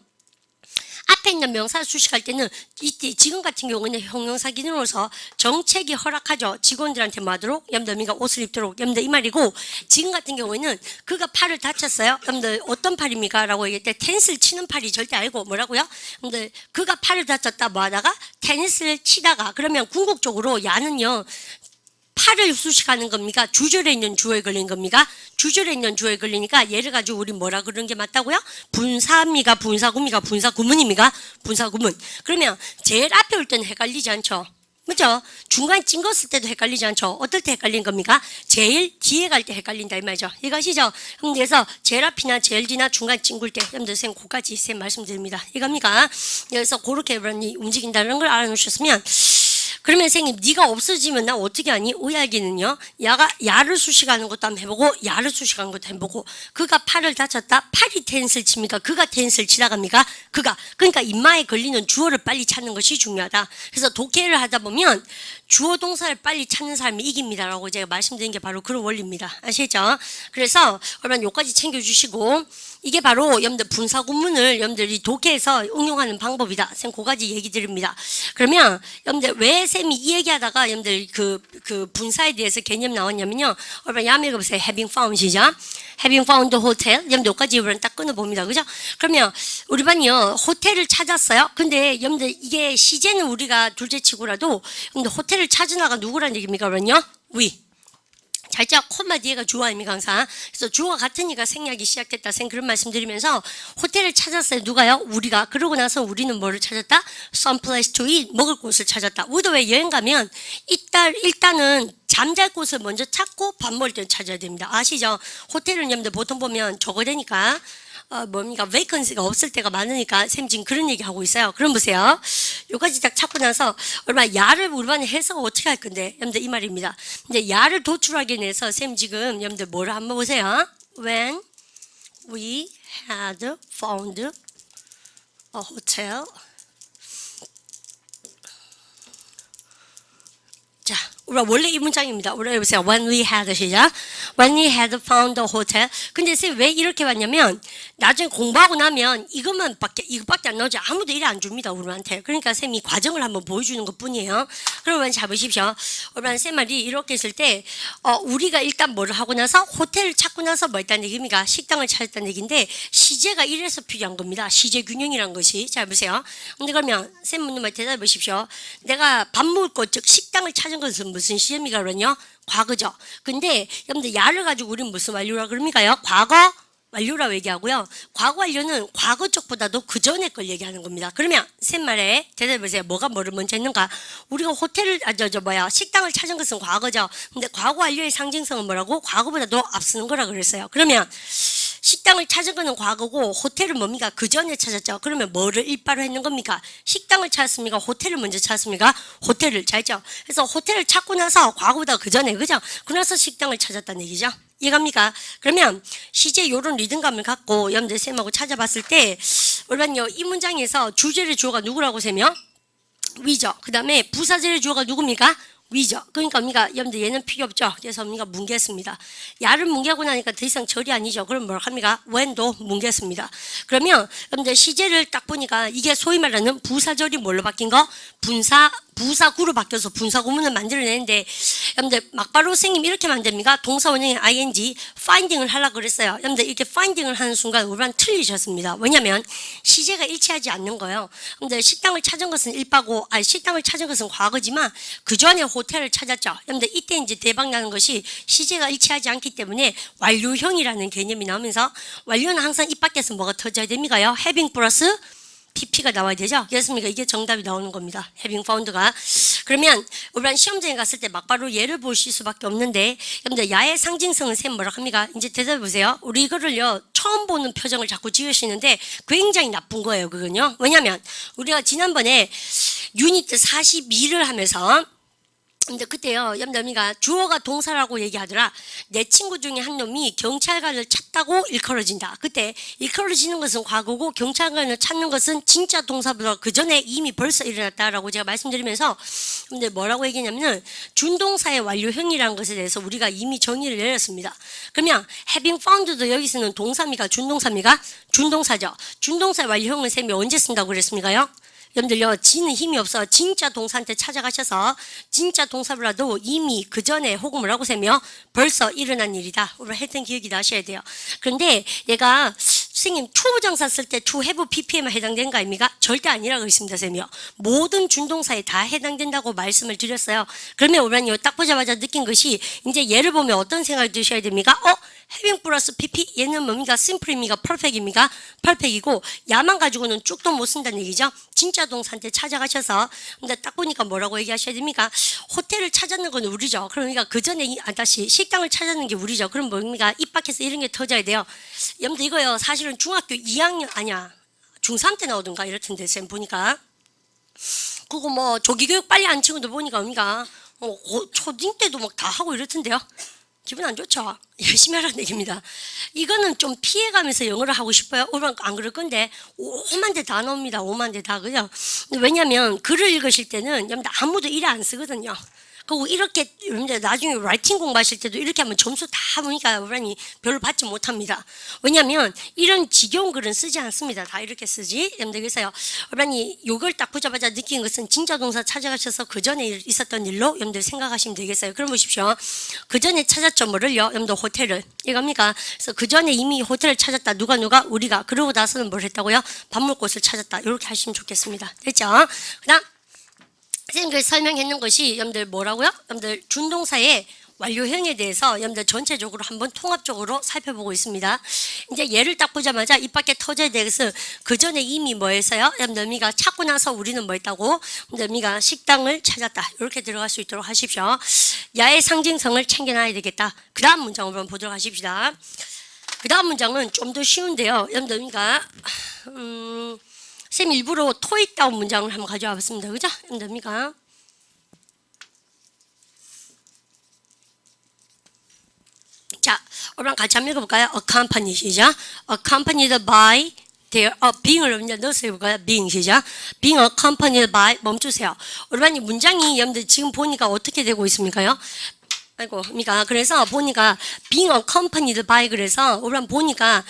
앞에 있는 명사 수식할 때는 이때 지금 같은 경우는 형용사 기능으로서 정책이 허락하죠. 직원들한테 뭐 하도록? 여러분들 옷을 입도록. 여러분들 이 말이고 지금 같은 경우에는 그가 팔을 다쳤어요. 여러분들 어떤 팔입니까? 라고 얘기할 때 테니스를 치는 팔이 절대 아니고 뭐라고요? 여러분들 그가 팔을 다쳤다 뭐 하다가 테니스를 치다가 그러면 궁극적으로 야는요. 팔을 수식하는 겁니까? 주절에 있는 주어에 걸린 겁니까? 주절에 있는 주어에 걸리니까 얘를 가지고 우리 뭐라 그러는 게 맞다고요? 분사입니까? 분사구입니까? 분사구문입니까? 분사구문. 그러면 제일 앞에 올 때는 헷갈리지 않죠? 그죠? 중간에 찡겼을 때도 헷갈리지 않죠? 어떨 때 헷갈리는 겁니까? 제일 뒤에 갈 때 헷갈린다 이 말이죠. 이것이죠? 그래서 제일 앞이나 제일 뒤나 중간 찡굴 때 여러분들 선생님 그까지 쌤 말씀드립니다. 이겁니까? 그래서 그렇게 움직인다는 걸 알아놓으셨으면 그러면 선생님 네가 없어지면 나 어떻게 하니? 오야기는요. 야를 수식하는 것도 한번 해보고 야를 수식하는 것도 해보고 그가 팔을 다쳤다. 팔이 텐스를 칩니까? 그가 텐스를 치다 갑니까? 그가. 그러니까 인마에 걸리는 주어를 빨리 찾는 것이 중요하다. 그래서 독해를 하다 보면 주어 동사를 빨리 찾는 사람이 이깁니다라고 제가 말씀드린 게 바로 그런 원리입니다. 아시죠? 그래서 여러분 요까지 챙겨주시고 이게 바로 여러분들 분사구문을 여러분들이 독해에서 응용하는 방법이다. 쌤 그가지 얘기 드립니다. 그러면 여러분들 왜 쌤이 이 얘기하다가 여러분들 그 분사에 대해서 개념 나왔냐면요. 여러분 야매 보세요. Having found 시작. Having found hotel. 여러분들 여기까지 여러분 딱 끊어봅니다. 그죠? 그러면 우리 반이요. 호텔을 찾았어요. 근데 여러분들 이게 시제는 우리가 둘째 치고라도 여러분들 호텔을 찾으나가 누구란 얘기입니까? 그러면요. we. 잘자 콤마 뒤에가 주어 아닙니까 항상. 그래서 주어가 같으니까 생략이 시작됐다. 생 그런 말씀드리면서 호텔을 찾았어요. 누가요? 우리가. 그러고 나서 우리는 뭐를 찾았다? Some place to eat. 먹을 곳을 찾았다. 우리도 왜 여행 가면 일단은 잠잘 곳을 먼저 찾고 밥 먹을 때 찾아야 됩니다. 아시죠? 호텔은 여러분들 보통 보면 저거 되니까 뭡니까? 베이컨스가 없을 때가 많으니까 쌤 지금 그런 얘기 하고 있어요. 그럼 보세요. 요까지 딱 찾고 나서 얼마나 야를 우리 반에 해석을 어떻게 할 건데 여러분들 이 말입니다. 근데 야를 도출하기 위해서 쌤 지금 여러분들 뭐를 한번 보세요. When we had found a hotel. 자, 우리 원래 이 문장입니다. 우리 보세요. When we had 시작. When we had found a hotel. 근데 쌤 왜 이렇게 봤냐면 나중에 공부하고 나면 이것밖에 안 나오지 아무도 일 안 줍니다. 우리한테. 그러니까 쌤이 과정을 한번 보여주는 것 뿐이에요. 그러면 잘 보십시오. 우리 쌤 말이 이렇게 했을 때 우리가 일단 뭐를 하고 나서 호텔을 찾고 나서 뭐 했다는 얘기입니까? 식당을 찾았다는 얘기인데 시제가 이래서 필요한 겁니다. 시제 균형이란 것이. 잘 보세요. 근데 그러면 쌤 묻는 말 대답해 보십시오. 내가 밥 먹을 곳 즉 식당을 찾은 것은 무슨 시제입니까? 그러면요. 과거죠. 근데 여러분들 야를 가지고 우리는 무슨 완료라 그럽니까요? 과거 완료라고 얘기하고요. 과거 완료는 과거 쪽보다도 그 전에 걸 얘기하는 겁니다. 그러면 셋 말에 대답해 보세요. 뭐가 뭐를 먼저 했는가? 우리가 호텔을 식당을 찾은 것은 과거죠. 근데 과거 완료의 상징성은 뭐라고? 과거보다도 앞서는 거라 그랬어요. 그러면 식당을 찾은 거는 과거고 호텔은 뭡니까? 그 전에 찾았죠. 그러면 뭐를 일바로 했는 겁니까? 식당을 찾았습니까? 호텔을 먼저 찾았습니까? 호텔을 찾죠. 그래서 호텔을 찾고 나서 과거보다 그 전에 그죠? 그나서 식당을 찾았다는 얘기죠. 이해갑니까? 그러면 시제 요런 리듬감을 갖고 여러분들 쌤하고 찾아봤을 때 우리는요 이 문장에서 주제의 주어가 누구라고 세며 위죠. 그 다음에 부사절의 주어가 누굽니까? 위죠. 그러니까 우리가 여러분들 얘는 필요 없죠. 그래서 우리가 뭉개습니다. 야를 뭉개고 나니까 더 이상 절이 아니죠. 그럼 뭘 합니까? when도 뭉개습니다. 그러면 여러분들 시제를 딱 보니까 이게 소위 말하는 부사절이 뭘로 바뀐 거? 부사구로 바뀌어서 분사구문을 만들어내는데 여러분들 막바로 선생님 이렇게 만듭니까? 동사 원형의 ing finding을 하려고 그랬어요. 여러분들 이렇게 finding을 하는 순간 우리는 틀리셨습니다. 왜냐하면 시제가 일치하지 않는 거예요. 근데 식당을 찾은 것은 일바고 식당을 찾은 것은 과거지만 그 전에 호텔을 찾았죠. 여러분들 이때 이제 대박 나는 것이 시제가 일치하지 않기 때문에 완료형이라는 개념이 나오면서 완료는 항상 입 밖에서 뭐가 터져야 됩니까요? having 플러스 PP가 나와야 되죠. 그렇습니까? 이게 정답이 나오는 겁니다. having found가. 그러면 우리가 시험장에 갔을 때 막바로 예를 보실 수밖에 없는데 여러분들 야의 상징성은 쌤 뭐라 합니까? 이제 대답해 보세요. 우리 이거를요 처음 보는 표정을 자꾸 지으시는데 굉장히 나쁜 거예요. 그건요. 왜냐하면 우리가 지난번에 유니트 42를 하면서 근데 그때요, 염담이가 주어가 동사라고 얘기하더라. 내 친구 중에 한 놈이 경찰관을 찾다고 일컬어진다. 그때 일컬어지는 것은 과거고 경찰관을 찾는 것은 진짜 동사보다 그 전에 이미 벌써 일어났다라고 제가 말씀드리면서 근데 뭐라고 얘기했냐면은 준동사의 완료형이라는 것에 대해서 우리가 이미 정의를 내렸습니다. 그러면 having found도 여기서는 동사입니까? 준동사입니까? 준동사죠. 준동사의 완료형을 쌤이 언제 쓴다고 그랬습니까요? 여러분들요, 지는 힘이 없어. 진짜 동사한테 찾아가셔서 진짜 동사보다도 이미 그 전에 혹은 뭐라고 세며 벌써 일어난 일이다. 우리 했던 기억이 나셔야 돼요. 그런데 얘가 선생님 투부정사 쓸 때 to have pp에만 해당되는 거 아닙니까? 절대 아니라고 했습니다, 쌤이요. 모든 준동사에 다 해당된다고 말씀을 드렸어요. 그러면 우리는 딱 보자마자 느낀 것이 이제 얘를 보면 어떤 생각이 드셔야 됩니까? having 플러스 pp 얘는 뭡니까? simple입니까? perfect입니까? perfec이고 야만 가지고는 쭉도 못 쓴다는 얘기죠. 진짜 동사한테 찾아가셔서 근데 딱 보니까 뭐라고 얘기하셔야 됩니까? 호텔을 찾았는 건 우리죠. 그러니까 그 전에 다시 식당을 찾았는 게 우리죠. 그럼 뭡니까? 입 밖에서 이런 게 터져야 돼요. 여러분들 이거요. 사실은 중학교 2학년 아니야. 중3 때 나오던가 이렇던데 쌤 보니까 그거 뭐 조기교육 빨리 한 친구들 보니까 뭡니까? 초딩 때도 막 다 하고 이렇던데요. 기분 안 좋죠? 열심히 하라는 얘기입니다. 이거는 좀 피해가면서 영어를 하고 싶어요. 오늘 안 그럴 건데 5만 대 다 나옵니다. 5만 대 다 그죠? 왜냐하면 글을 읽으실 때는 여러분들 아무도 일 안 쓰거든요. 그리고 이렇게 여러분들 나중에 라이팅 공부하실 때도 이렇게 하면 점수 다 보니까 우리는 별로 받지 못합니다. 왜냐하면 이런 지겨운 글은 쓰지 않습니다. 다 이렇게 쓰지. 여러분들 그래서요. 우리는 이걸 딱 보자마자 느낀 것은 진짜 동사 찾아가셔서 그 전에 있었던 일로 여러분들 생각하시면 되겠어요. 그럼 보십시오. 그 전에 찾았죠. 뭐를요? 여러분들 호텔을. 이겁니까? 그래서 그 전에 이미 호텔을 찾았다. 누가? 우리가. 그러고 나서는 뭘 했다고요? 밥 먹을 곳을 찾았다. 이렇게 하시면 좋겠습니다. 됐죠? 그 다음 선생님들 설명했는 것이 여러분들 뭐라고요? 여러분들 준동사의 완료형에 대해서 여러분들 전체적으로 한번 통합적으로 살펴보고 있습니다. 이제 얘를 딱 보자마자 입 밖에 터져야 되겠어. 그 전에 이미 뭐 했어요? 여러분들 미가 찾고 나서 우리는 뭐 했다고? 여러분들 미가 식당을 찾았다. 이렇게 들어갈 수 있도록 하십시오. 야의 상징성을 챙겨놔야 되겠다. 그 다음 문장을 한번 보도록 하십시다. 그 다음 문장은 좀 더 쉬운데요. 여러분들 미가 쌤 일부러 토익다운 문장을 한번 가져와 봤습니다. 그죠? 됩니까? 자, 우리랑 같이 한번 읽어볼까요? accompany 시작. accompanied by their being을 이제 넣어서 해볼까요? being 시작. being accompanied by 멈추세요. 우리랑 이 문장이 여러분들 지금 보니까 어떻게 되고 있습니까요? 아이고, 그래서 보니까 being accompanied by 그래서 우리랑 보니까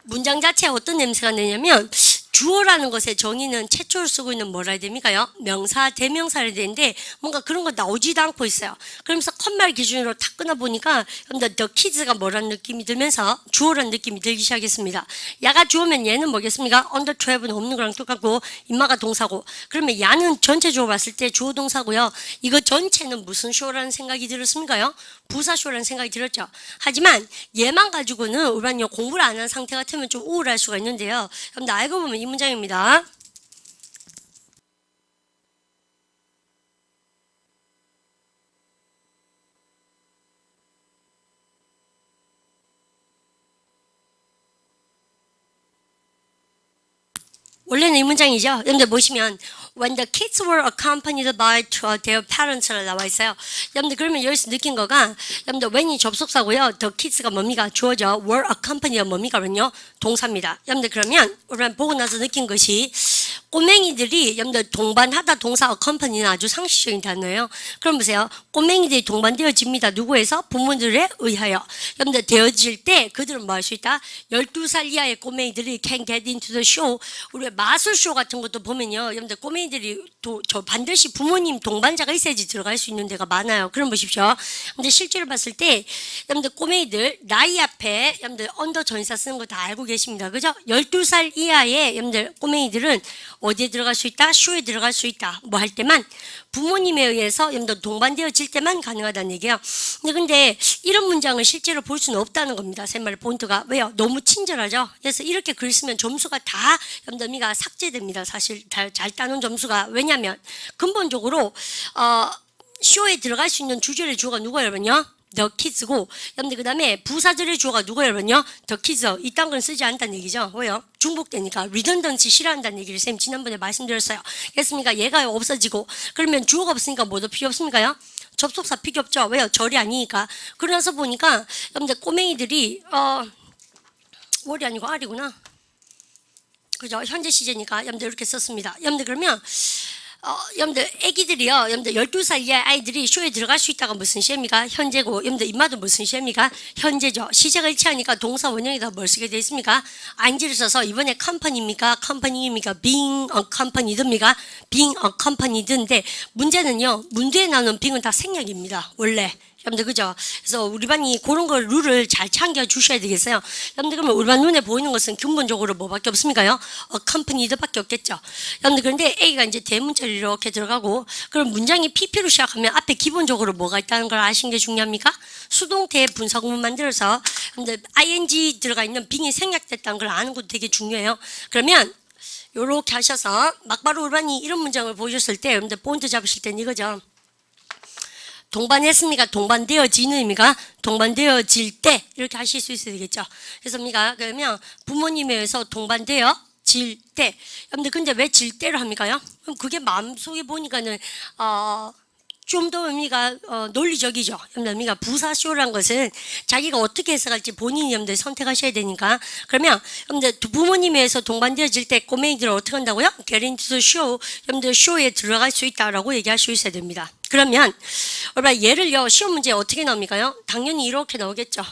문장 자체에 어떤 냄새가 나냐면 주어라는 것의 정의는 최초로 쓰고 있는 뭐라 해야 됩니까요? 명사, 대명사를 되는데 뭔가 그런 거 나오지도 않고 있어요. 그러면서 컷말 기준으로 탁 끊어보니까 the kids가 뭐라는 느낌이 들면서 주어라는 느낌이 들기 시작했습니다. 야가 주어면 얘는 뭐겠습니까? under 12는 없는 거랑 똑같고 인마가 동사고, 그러면 야는 전체 주어 봤을 때 주어 동사고요. 이거 전체는 무슨 쇼라는 생각이 들었습니까요? 부사쇼라는 생각이 들었죠. 하지만 얘만 가지고는 일반 공부를 안 한 상태 같으면 좀 우울할 수가 있는데요. 여러분들 알고 보면 이 문장입니다. 원래는 이 문장이죠. 여러분들 보시면 when the kids were accompanied by their parents라 나와 있어요. 여러분들 그러면 여기서 느낀 거가, 여러분들 when이 접속사고요. the kids가 뭡니까? 주어죠. were accompanied가 뭡니까? 그러면요 동사입니다. 여러분들 그러면 우리가 보고 나서 느낀 것이, 꼬맹이들이 여러분들 동반하다 동사 accompany는 아주 상식적인 단어예요. 그럼 보세요. 꼬맹이들이 동반되어집니다. 누구에서? 부모들에 의하여. 여러분들 되어질 때 그들은 뭐 할 수 있다? 12살 이하의 꼬맹이들이 can get into the show. 우리 마술쇼 같은 것도 보면요. 여러분들 꼬맹이들이 저 반드시 부모님 동반자가 있어야지 들어갈 수 있는 데가 많아요. 그럼 보십시오. 근데 실제로 봤을 때 여러분들 꼬맹이들 나이 앞에 여러분들 언더 전사 쓰는 거 다 알고 계십니다. 그죠? 12살 이하의 여러분들 꼬맹이들은 어디에 들어갈 수 있다? 쇼에 들어갈 수 있다. 뭐 할 때만, 부모님에 의해서 여러분들 동반되어질 때만 가능하다는 얘기예요. 근데 이런 문장을 실제로 볼 수는 없다는 겁니다. 제 말 포인트가. 왜요? 너무 친절하죠. 그래서 이렇게 글 쓰면 점수가 다 여러분들 삭제됩니다. 사실 잘 따놓은 점수가. 왜냐하면 근본적으로 쇼에 들어갈 수 있는 주절의 주어가 누가 여러분요? the kids고, 여러분들 그 다음에 부사절의 주어가 누가 여러분요? the kids. 이딴 건 쓰지 않다는 얘기죠. 왜요? 중복되니까 redundancy 싫어한다는 얘기를 쌤 지난번에 말씀드렸어요. 그랬습니까? 얘가 없어지고, 그러면 주어가 없으니까 뭐도 필요 없습니까요? 접속사 필요 없죠. 왜요? 절이 아니니까. 그러나서 보니까 여러분들 꼬맹이들이 월이 아니고 R이구나. 그죠? 현재 시제니까 여러분들 이렇게 썼습니다. 여러분들 그러면 여러분들 애기들이요, 여러분들 12살 이하 아이들이 쇼에 들어갈 수 있다가 무슨 시입니까? 현재고, 여러분들 임마도 무슨 시입니까? 현재죠. 시제가 일치하니까 동사 원형에다 뭘 쓰게 되어 있습니까? ing를 써서 이번에 company입니까? company입니까? being accompanied입니까? being accompanied인데, 문제는요, 문제에 나오는 being은 다 생략입니다. 원래. 여러분들 그죠? 그래서 우리 반이 그런 걸 룰을 잘 챙겨 주셔야 되겠어요. 여러분들 그러면 우리 반 눈에 보이는 것은 근본적으로 뭐밖에 없습니까요? accompanied밖에 없겠죠. 여러분들 그런데 A가 이제 대문자로 이렇게 들어가고, 그럼 문장이 PP로 시작하면 앞에 기본적으로 뭐가 있다는 걸 아시는 게 중요합니까? 수동태 분사구문 만들어서 여러분들 ing 들어가 있는 being이 생략됐다는 걸 아는 것도 되게 중요해요. 그러면 요렇게 하셔서 막바로 우리 반이 이런 문장을 보셨을 때 여러분들 포인트 잡으실 땐 이거죠. 동반했습니까? 동반되어지는입니까? 동반되어질 때 이렇게 하실 수 있어야 되겠죠. 그래서 그러면 부모님에 의해서 동반되어질 때, 여러분들 근데 왜 질 때를 합니까요? 그럼 그게 마음속에 보니까는 좀 더 의미가 논리적이죠. 여러분들 부사쇼라는 것은 자기가 어떻게 해석할지 본인이 여러분들 선택하셔야 되니까. 그러면 여러분들 부모님에 의해서 동반되어질 때 꼬맹이들은 어떻게 한다고요? get into the show. 여러분들 쇼에 들어갈 수 있다라고 얘기할 수 있어야 됩니다. 그러면 여러분 예를요, 시험 문제 어떻게 나옵니까요? 당연히 이렇게 나오겠죠.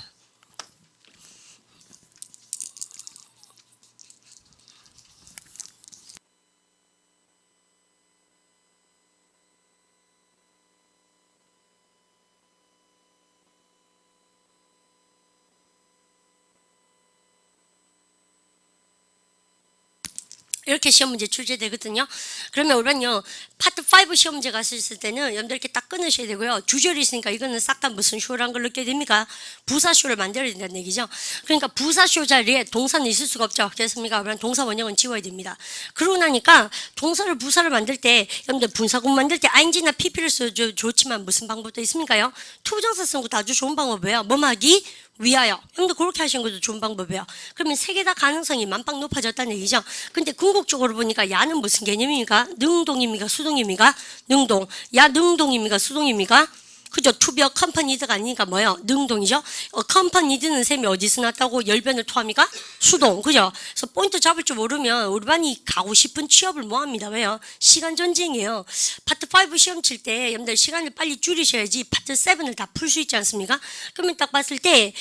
이렇게 시험 문제 출제되거든요. 그러면 우리는요, 파트 5 시험 문제 갔을 때는 여러분들 이렇게 딱 끊으셔야 되고요. 주절이 있으니까 이거는 싹 다 무슨 쇼라는 걸 넣게 됩니까? 부사쇼를 만들어야 된다는 얘기죠. 그러니까 부사쇼 자리에 동사는 있을 수가 없죠. 그렇습니까? 그러면 동사 원형은 지워야 됩니다. 그러고 나니까 동사를 부사를 만들 때 여러분들 분사구문 만들 때 ing나 pp를 써도 좋지만 무슨 방법도 있습니까요? 투부정사 쓰는 것도 아주 좋은 방법이에요. 뭐하기? 위하여. 여러분들 그렇게 하시는 것도 좋은 방법이에요. 그러면 세 개 다 가능성이 만빵 높아졌다는 얘기죠. 근데 궁극적으로 보니까 야는 무슨 개념입니까? 능동입니까? 수동입니까? 능동. 야 능동입니까? 수동입니까? 그죠? 투비 accompanied가 아니니까 뭐예요? 능동이죠? accompanied는 셈이 어디서 났다고 열변을 토합니까? 수동. 그죠? 그래서 포인트 잡을 줄 모르면 우리 반이 가고 싶은 취업을 뭐 합니다. 왜요? 시간 전쟁이에요. 파트 5 시험 칠 때 여러분들 시간을 빨리 줄이셔야지 파트 7을 다 풀 수 있지 않습니까? 그러면 딱 봤을 때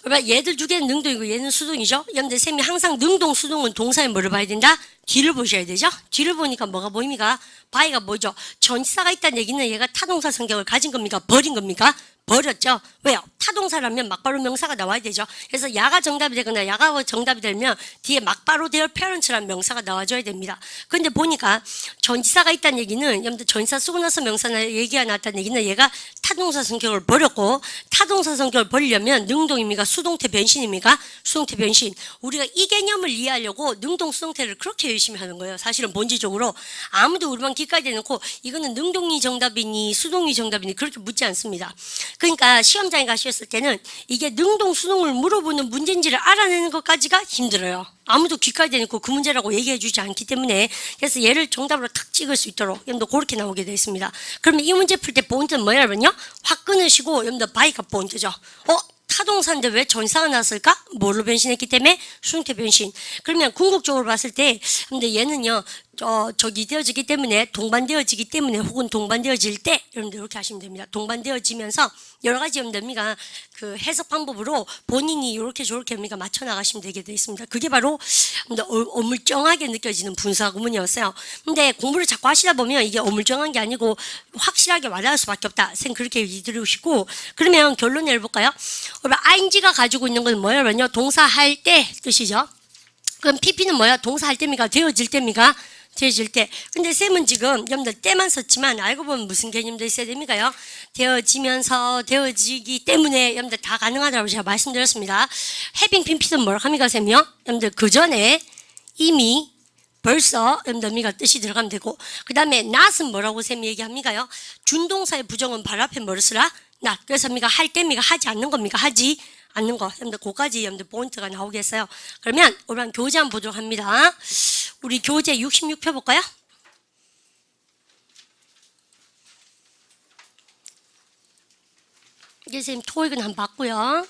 그러니까 얘들 두 개는 능동이고 얘는 수동이죠. 여러분들 쌤이 항상 능동, 수동은 동사에 뭐를 봐야 된다? 뒤를 보셔야 되죠. 뒤를 보니까 뭐가 보입니까? 바이가 뭐죠? 전치사가 있다는 얘기는 얘가 타동사 성격을 가진 겁니까? 버린 겁니까? 버렸죠. 왜요? 타동사라면 막바로 명사가 나와야 되죠. 그래서 야가 정답이 되거나 야가 정답이 되면 뒤에 막바로 되어 parents라는 명사가 나와줘야 됩니다. 그런데 보니까 전치사가 있다는 얘기는 여러분들 전치사 쓰고 나서 명사나 얘기가 나왔다는 얘기는 얘가 타동사 성격을 버렸고, 타동사 성격을 버리려면 능동입니까? 수동태 변신입니까? 수동태 변신. 우리가 이 개념을 이해하려고 능동 수동태를 그렇게 열심히 하는 거예요. 사실은 본질적으로 아무도 우리만 기까지 대놓고 이거는 능동이 정답이니 수동이 정답이니 그렇게 묻지 않습니다. 그러니까 시험장에 가셨을 때는 이게 능동 수동을 물어보는 문제인지를 알아내는 것까지가 힘들어요. 아무도 귀까지 대놓고 그 문제라고 얘기해 주지 않기 때문에. 그래서 얘를 정답으로 탁 찍을 수 있도록 여러분들 그렇게 나오게 되어 있습니다. 그러면 이 문제 풀 때 포인트는 뭐냐면요, 확 끊으시고 여러분들 바이가 포인트죠. 타동사인데 왜 전사가 나왔을까? 뭘로 변신했기 때문에? 수동태 변신. 그러면 궁극적으로 봤을 때 근데 얘는요 저기 되어지기 때문에, 동반되어지기 때문에, 혹은 동반되어질 때, 여러분들 이렇게 하시면 됩니다. 동반되어지면서 여러 가지 여러분들 그 해석 방법으로 본인이 이렇게 저렇게 맞춰 나가시면 되게 되어 있습니다. 그게 바로 어물쩡하게 느껴지는 분사 구문이었어요. 근데 공부를 자꾸 하시다 보면 이게 어물쩡한 게 아니고 확실하게 와닿을 수밖에 없다. 선 그렇게 이해드리시고, 그러면 결론 내볼까요? 그러면 ing가 가지고 있는 건 뭐냐면요, 동사할 때 뜻이죠. 그럼 pp는 뭐야? 동사할 때입니까? 되어질 때입니까? 되어질 때. 근데 쌤은 지금 여러분들 때만 썼지만 알고 보면 무슨 개념도 있어야 됩니까요? 되어지면서, 되어지기 때문에 여러분들 다 가능하다고 제가 말씀드렸습니다. having pp는 뭐라고 합니까 쌤이요? 여러분들 그 전에 이미 벌써 여러분들 뜻이 들어가면 되고, 그 다음에 not은 뭐라고 쌤이 얘기합니까요? 준동사의 부정은 바로 앞에 뭐를 쓰라? not. 그래서 할 때입니까? 하지 않는 겁니까? 하지 않는 거. 여러분들 그까지 여러분들 포인트가 나오겠어요. 그러면 우리 교재 한번 보도록 합니다. 우리 교재 66표 볼까요? 이게 선생님 토익은 한번 봤고요.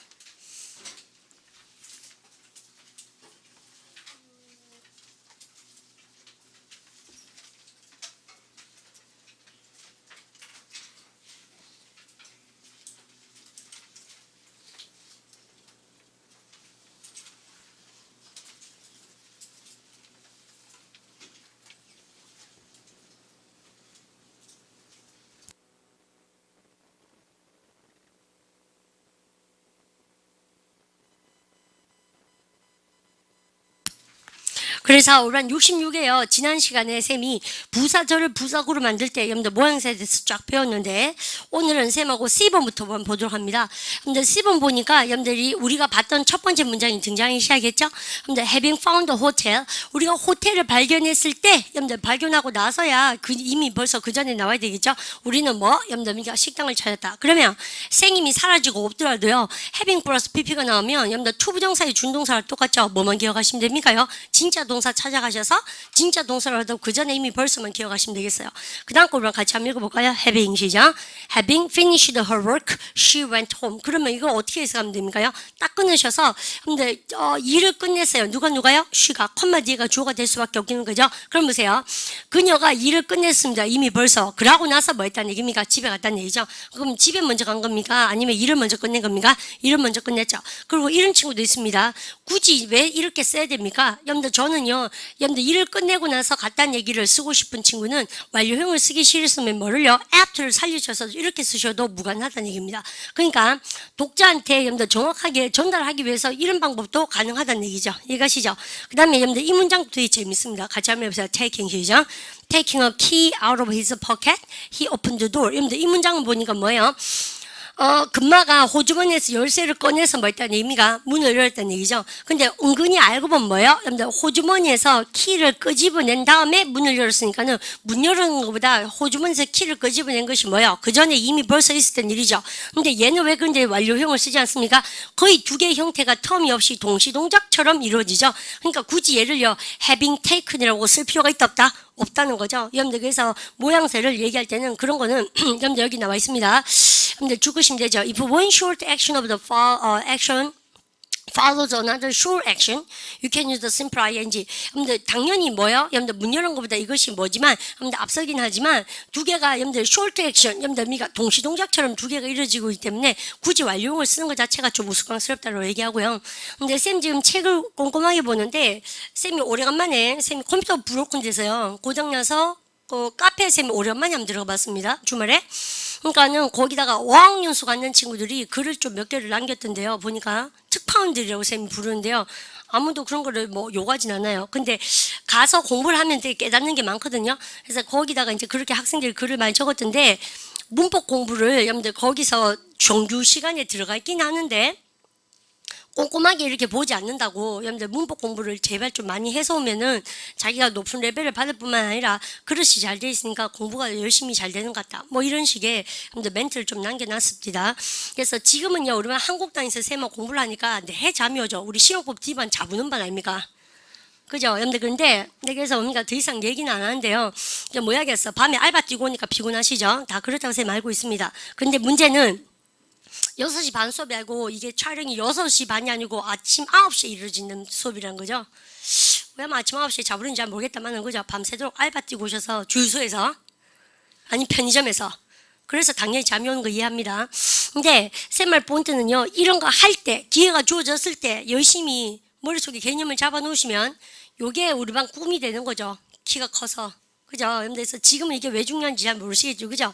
그래서 우리 한 66에요. 지난 시간에 쌤이 부사절을 부사구로 만들 때 여러분들 모양새에 대해서 쫙 배웠는데, 오늘은 쌤하고 C번부터 한번 보도록 합니다. 여러분들 C번 보니까 여러분들이 우리가 봤던 첫 번째 문장이 등장하기 시작했죠. 여러분들 having found a hotel, 우리가 호텔을 발견했을 때 여러분들 발견하고 나서야 이미 벌써 그 전에 나와야 되겠죠. 우리는 여러분들 식당을 찾았다. 그러면 생임이 사라지고 없더라도요, having 플러스 pp가 나오면 여러분들 투부정사의 준동사랑 똑같죠. 뭐만 기억하시면 됩니까요? 진짜 동사 찾아가셔서 진짜 동사를 하도 그 전에 이미 벌써만 기억하시면 되겠어요. 그 다음 거를 같이 한번 읽어볼까요? having 시작. having finished her work, she went home. 그러면 이거 어떻게 해석하면 됩니까요? 딱 끊으셔서 근데 일을 끝냈어요. 누가요? she가 콤마 뒤에가 주어가 될 수밖에 없는 거죠. 그럼 보세요. 그녀가 일을 끝냈습니다. 이미 벌써. 그러고 나서 뭐 했다는 얘기입니까? 집에 갔다는 얘기죠. 그럼 집에 먼저 간 겁니까? 아니면 일을 먼저 끝낸 겁니까? 일을 먼저 끝냈죠. 그리고 이런 친구도 있습니다. 굳이 왜 이렇게 써야 됩니까? 여러분들 저는요, 여러분들 일을 끝내고 나서 갔다는 얘기를 쓰고 싶은 친구는 완료형을 쓰기 싫으면 뭐를요? after를 살리셔서 이렇게 쓰셔도 무관하다는 얘기입니다. 그러니까 독자한테 여러분들 정확하게 전달하기 위해서 이런 방법도 가능하다는 얘기죠. 이해가시죠? 그 다음에 여러분들 이 문장도 되게 재밌습니다. 같이 한번 해보세요. taking 시작. taking a key out of his pocket, he opened the door. 여러분들 이 문장을 보니까 뭐예요? 금마가 호주머니에서 열쇠를 꺼내서 뭐 했다는 의미가 문을 열었다는 얘기죠. 근데 은근히 알고 보면 뭐예요? 여러분들 호주머니에서 키를 끄집어낸 다음에 문을 열었으니까는 문 열는 것보다 호주머니에서 키를 끄집어낸 것이 뭐예요? 그 전에 이미 벌써 있었던 일이죠. 근데 얘는 왜 근데 완료형을 쓰지 않습니까? 거의 두 개의 형태가 텀이 없이 동시동작처럼 이루어지죠. 그러니까 굳이 얘를요, having taken이라고 쓸 필요가 있다 없다? 없다는 거죠. 여러분들 그래서 모양새를 얘기할 때는 그런 거는 여러분들 여기 나와 있습니다. 여러분들 죽으시면 되죠. If one short action of the action follows another sure action, you can use the simple ing. 여러분들 당연히 뭐요? 여러분들 문 여는 것보다 이것이 뭐지만 여러분들 앞서긴 하지만 두 개가 여러분들 short action, 여러분들 미가 동시 동작처럼 두 개가 이루어지고 있기 때문에 굳이 완료형을 쓰는 것 자체가 좀 우스꽝스럽다고 얘기하고요. 근데 쌤 지금 책을 꼼꼼하게 보는데 쌤이 오래간만에 쌤이 컴퓨터 브로큰 돼서요. 고장나서 카페에 쌤이 오랜만에 한번 들어가봤습니다. 주말에. 그러니까는 거기다가 5학년수 갖는 친구들이 글을 좀 몇 개를 남겼던데요. 보니까 특파원들이라고 쌤이 부르는데요. 아무도 그런 거를 뭐 요구하진 않아요. 근데 가서 공부를 하면 되게 깨닫는 게 많거든요. 그래서 거기다가 이제 그렇게 학생들이 글을 많이 적었던데 문법 공부를 여러분들 거기서 정규 시간에 들어가 있긴 하는데 꼼꼼하게 이렇게 보지 않는다고. 여러분들 문법 공부를 제발 좀 많이 해서 오면은 자기가 높은 레벨을 받을 뿐만 아니라 그릇이 잘 돼 있으니까 공부가 열심히 잘 되는 것 같다. 뭐 이런 식의 여러분들 멘트를 좀 남겨놨습니다. 그래서 지금은요, 우리가 한국당에서 쌤만 공부를 하니까 내 잠이 오죠. 우리 실용법 D반 자부는 반 아닙니까? 그죠? 여러분들, 그런데, 그래서 우리가 더 이상 얘기는 안 하는데요. 이제 뭐 해야겠어. 밤에 알바 뛰고 오니까 피곤하시죠? 다 그렇다고 쌤 알고 있습니다. 근데 문제는 6시 반 수업이 아니고 이게 촬영이 6시 반이 아니고 아침 9시에 이루어지는 수업이라는 거죠. 왜 아침 9시에 자부는지 잘 모르겠다마는 그죠. 밤새도록 알바 뛰고 오셔서 주유소에서 아니 편의점에서 그래서 당연히 잠이 오는 거 이해합니다. 근데 쌤말 본트는요. 이런 거 할 때 기회가 주어졌을 때 열심히 머릿속에 개념을 잡아 놓으시면 요게 우리 반 꿈이 되는 거죠. 키가 커서. 그죠? 그래서 지금은 이게 왜 중요한지 잘 모르시겠죠. 그죠?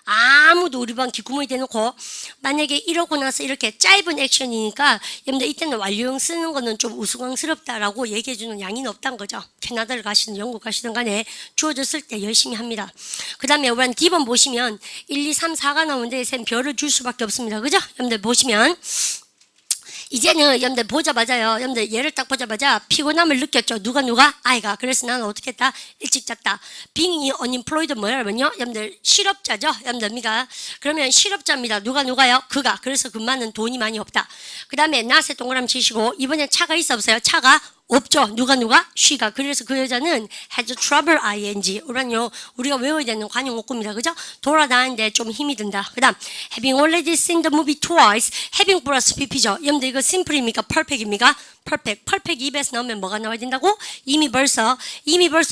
아무도 우리 반 귓구멍이 대놓고 만약에 이러고 나서 이렇게 짧은 액션이니까 여러분들 이때는 완료형 쓰는 거는 좀 우스꽝스럽다라고 얘기해주는 양이는 없다는 거죠. 캐나다를 가시든 영국 가시든 간에 주어졌을 때 열심히 합니다. 그 다음에 우리 D번 보시면 1, 2, 3, 4가 나오는데 쌤 별을 줄 수밖에 없습니다. 그죠? 여러분들 보시면 이제는 여러분들 보자마자요. 여러분들 얘를 딱 보자마자 피곤함을 느꼈죠. 누가? 아이가. 그래서 나는 어떻게 했다? 일찍 잤다. being unemployed 뭐냐면요. 여러분들 실업자죠. 여러분들 미가. 그러면 실업자입니다. 누가요? 그가. 그래서 그만은 돈이 많이 없다. 그 다음에 낫에 동그라미 치시고 이번에 차가 있어 없어요? 차가 없죠. 누가? she가. 그래서 그 여자는 has trouble ing. 우리가 외워야 되는 관용 문구입니다. 그죠? 돌아다니는데 좀 힘이 든다. 그 다음 having already seen the movie twice. having 플러스 pp죠. 여러분들 이거 심플입니까? perfect입니까? perfect 입에서 나오면 뭐가 나와야 된다고? 이미 벌써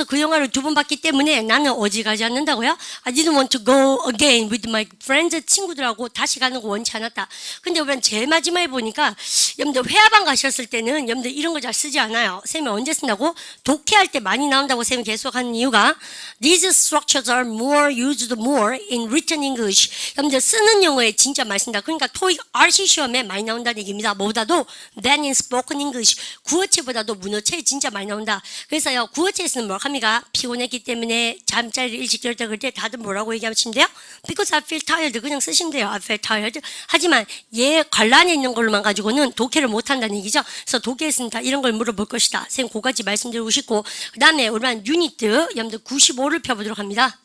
그 영화를 2번 봤기 때문에 나는 어지가지 않는다고요? I didn't want to go again with my friends. 친구들하고 다시 가는 거 원치 않았다. 근데 우리는 제일 마지막에 보니까 여러분들 회화방 가셨을 때는 여러분들 이런 거 잘 쓰지 않아요. 쌤이 언제 쓴다고? 독해할 때 많이 나온다고 쌤이 계속 하는 이유가 These structures are more used more in written English. 여러분들 쓰는 영어에 진짜 많이 쓴다. 그러니까 토익 RC 시험에 많이 나온다는 얘기입니다. 뭐보다도 than in spoken English. 구어체보다도 문어체에 진짜 많이 나온다. 그래서요, 구어체에서는 뭐 합니까? 피곤했기 때문에 잠자리를 일찍 들었다 그럴 때 다들 뭐라고 얘기하시면 돼요? Because I feel tired. 그냥 쓰시면 돼요. I feel tired. 하지만 얘 관란에 있는 걸로만 가지고는 독해를 못한다는 얘기죠. 그래서 독해에서는 다 이런 걸 물어볼 것이다. 선생님 그거까지 말씀드리고 싶고, 그 다음에 우리는 유니트 여러분들 95를 펴보도록 합니다.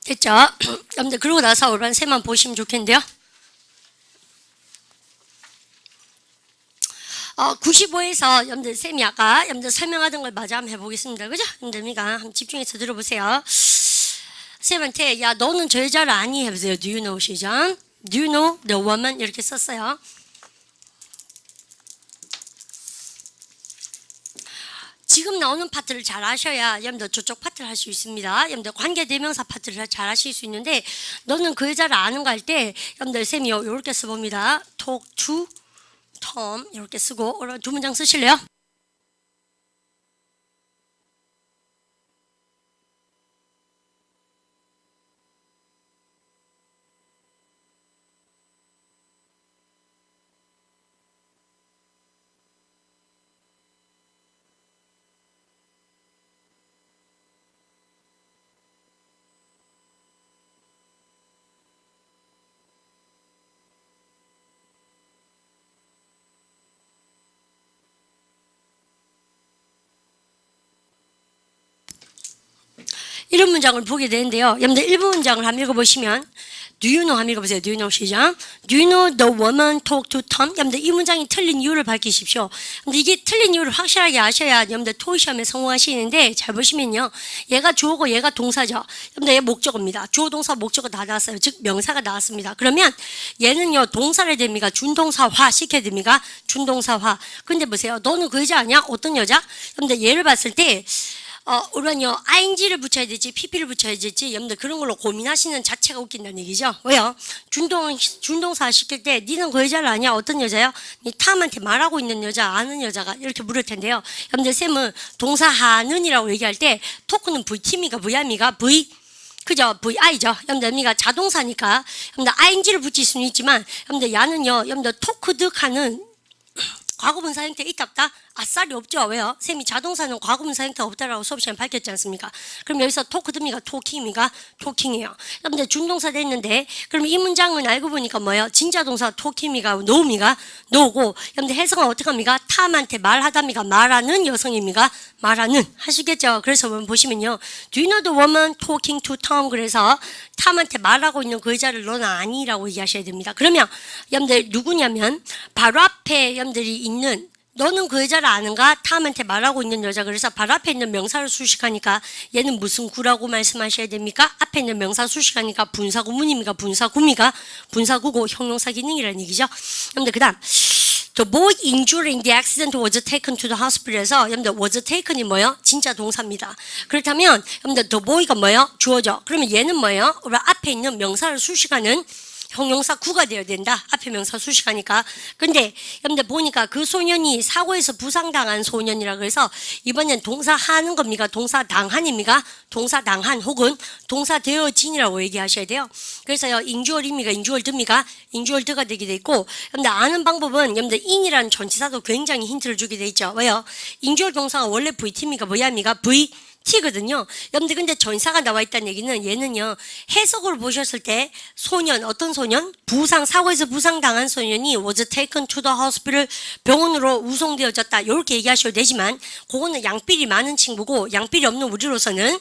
됐죠? 여러분들 그러고 나서 우리는 쌤만 보시면 좋겠는데요. 95에서 여러분들 쌤이 아까 여러분들 설명하던 걸 마저 한번 해보겠습니다. 그죠? 여러분들 한번 집중해서 들어보세요. 쌤한테 야 너는 저 여자를 아니 해보세요. Do you know 시죠? Do you know the woman? 이렇게 썼어요. 지금 나오는 파트를 잘 하셔야 여러분들 저쪽 파트를 할 수 있습니다. 여러분들 관계대명사 파트를 잘 하실 수 있는데 너는 그 여자를 아는 거 할 때 여러분들 쌤이 이렇게 써봅니다. talk to Tom 이렇게 쓰고 두 문장 쓰실래요? 이런 문장을 보게 되는데요. 여러분들 1번 문장을 한번 읽어보시면 Do you know? 한번 읽어보세요. Do you know? 시작. Do you know the woman talked to Tom? 여러분들 이 문장이 틀린 이유를 밝히십시오. 근데 이게 틀린 이유를 확실하게 아셔야 여러분들 토익 시험에 성공하시는데 잘 보시면요. 얘가 주어고 얘가 동사죠. 여러분들 얘 목적어입니다. 주어 동사 목적어 다 나왔어요. 즉 명사가 나왔습니다. 그러면 얘는요 동사를 됩니까? 준동사화 시켜야 됩니까? 준동사화. 근데 보세요. 너는 그 여자 아니야? 어떤 여자? 여러분들 얘를 봤을 때 우리는요, ing를 붙여야 될지, pp를 붙여야 될지, 여러분들 그런 걸로 고민하시는 자체가 웃긴다는 얘기죠. 왜요? 준동사 시킬 때, 니는 그 여자를 아냐? 어떤 여자요? 니 탐한테 말하고 있는 여자, 아는 여자가 이렇게 물을 텐데요. 여러분들 쌤은 동사하는이라고 얘기할 때, 토크는 VT입니까? VI입니까? V? 그죠? VI죠. 여러분들, 의미가 자동사니까, 여러분들 ing를 붙일 수는 있지만, 여러분들 야는요, 여러분들 토크득하는 과거분사 형태 있다 없다? 아싸리 없죠. 왜요? 쌤이 자동사는 과거분사 형태가 없다라고 수업 시간에 밝혔지 않습니까? 그럼 여기서 토크드입니까? 토킹입니까? 토킹이에요. 여러분들 준동사 됐는데 그럼 이 문장은 알고 보니까 뭐예요? 진짜 동사 토킹입니까? 노입니까? 노고. 여러분들 해석은 어떻게 합니까? 탐한테 말하답니까? 말하는 여성입니까? 말하는. 하시겠죠? 그래서 보시면요. Do you know the woman talking to Tom? 그래서 탐한테 말하고 있는 그 여자를 너는 아니라고 얘기하셔야 됩니다. 그러면 여러분들 누구냐면 바로 앞에 여러분들이 있는 너는 그 여자를 아는가? 탐한테 말하고 있는 여자. 그래서 바로 앞에 있는 명사를 수식하니까 얘는 무슨 구라고 말씀하셔야 됩니까? 앞에 있는 명사 수식하니까 분사구문입니까? 분사구미가? 분사구고 형용사 기능이라는 얘기죠. 여러분들 그 다음 The boy injured in the accident was taken to the hospital에서 여러분들 was taken이 뭐예요? 진짜 동사입니다. 그렇다면 여러분들 the boy가 뭐예요? 주어죠. 그러면 얘는 뭐예요? 우리 앞에 있는 명사를 수식하는 형용사 구가 되어야 된다. 앞에 명사 수식하니까. 근데 여러분들 보니까 그 소년이 사고에서 부상당한 소년이라 그래서 이번엔 동사 하는 겁니까? 동사 당한입니까? 동사 당한 혹은 동사 되어진이라고 얘기하셔야 돼요. 그래서요. 인주얼입니까? 인주얼드입니까? 인주얼드가 되게 돼 있고 여러분들 아는 방법은 여러분들 in이라는 전치사도 굉장히 힌트를 주게 돼 있죠. 왜요? 인주얼 동사가 원래 VT입니까? 뭐야입니까? V T거든요. 여러분들 근데 전사가 나와 있다는 얘기는 얘는요 해석으로 보셨을 때 소년 어떤 소년? 사고에서 부상당한 소년이 was taken to the hospital 병원으로 우송되어졌다 이렇게 얘기하셔도 되지만 그거는 양필이 많은 친구고 양필이 없는 우리로서는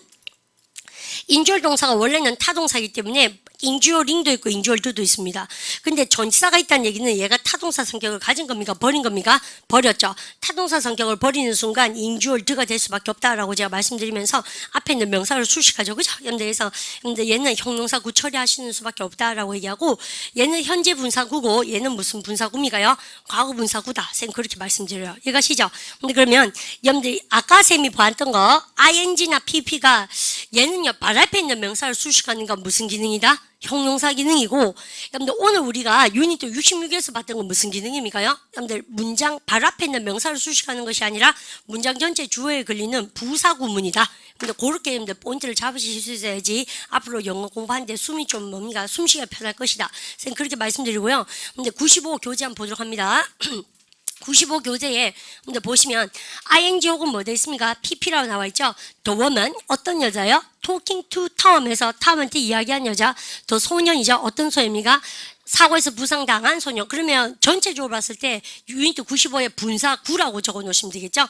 인주얼 동사가 원래는 타동사이기 때문에 인주얼링도 있고 인주얼드도 있습니다. 근데 전치사가 있다는 얘기는 얘가 타동사 성격을 가진 겁니까? 버린 겁니까? 버렸죠. 타동사 성격을 버리는 순간 인주얼드가 될 수밖에 없다라고 제가 말씀드리면서 앞에 있는 명사를 수식하죠. 그죠? 그래서 얘는 형용사 구 처리하시는 수밖에 없다라고 얘기하고 얘는 현재 분사구고 얘는 무슨 분사구입니까요? 과거 분사구다. 쌤 그렇게 말씀드려요. 이해가시죠? 근데 그러면 여러분들 아까 쌤이 보았던 거 ing나 pp가 얘는요 발 앞에 있는 명사를 수식하는 건 무슨 기능이다? 형용사 기능이고 여러분들 오늘 우리가 유닛 66에서 봤던 건 무슨 기능입니까요? 여러분들 문장 발 앞에 있는 명사를 수식하는 것이 아니라 문장 전체 주어에 걸리는 부사구문이다. 근데 그렇게 여러분들 포인트를 잡으실 수 있어야지 앞으로 영어 공부하는데 숨이 좀 뭡니까? 숨쉬기가 편할 것이다. 선생님 그렇게 말씀드리고요. 근데 95 교재 한번 보도록 합니다. 95 교재에 근데 보시면 ing 혹은 뭐 되어 있습니까? pp라고 나와 있죠. The woman 어떤 여자요? Talking to Tom에서 탐한테 이야기한 여자. 더 소년이죠. 어떤 소년입니까? 사고에서 부상당한 소년. 그러면 전체적으로 봤을 때 유니트 95에 분사 9라고 적어 놓으시면 되겠죠.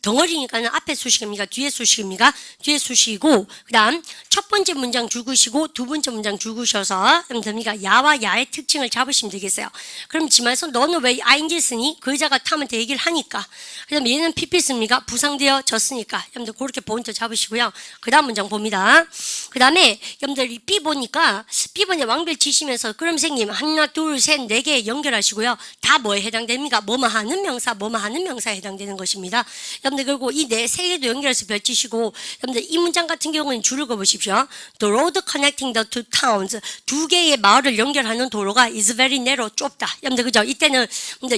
덩어리니까는 앞에 수식입니까? 뒤에 수식입니까? 뒤에 수식이고 그 다음 첫 번째 문장 줄구시고 두 번째 문장 줄구셔서 됩니까? 야와 야의 특징을 잡으시면 되겠어요. 그럼 지만서 너는 왜 ing 쓰니? 그 여자가 탐한테 얘기를 하니까. 그 다음에 얘는 pp 씁니까? 부상되어졌으니까. 여러분들 그렇게 포인트 잡으시고요. 그 다음 문장 봅니다. 그 다음에 여러분들 이 B 보니까 B번에 왕별 치시면서 그럼 선생님 하나 둘 셋 네 개 연결하시고요. 다 뭐에 해당됩니까? 뭐뭐 하는 명사 뭐뭐 하는 명사에 해당되는 것입니다. 여러분들 그리고 이 네 세 개도 연결해서 별치시고 여러분들 이 문장 같은 경우는 줄을 그어보십시오. The road connecting the two towns 두 개의 마을을 연결하는 도로가 is very narrow 좁다. 여러분들 그죠? 이때는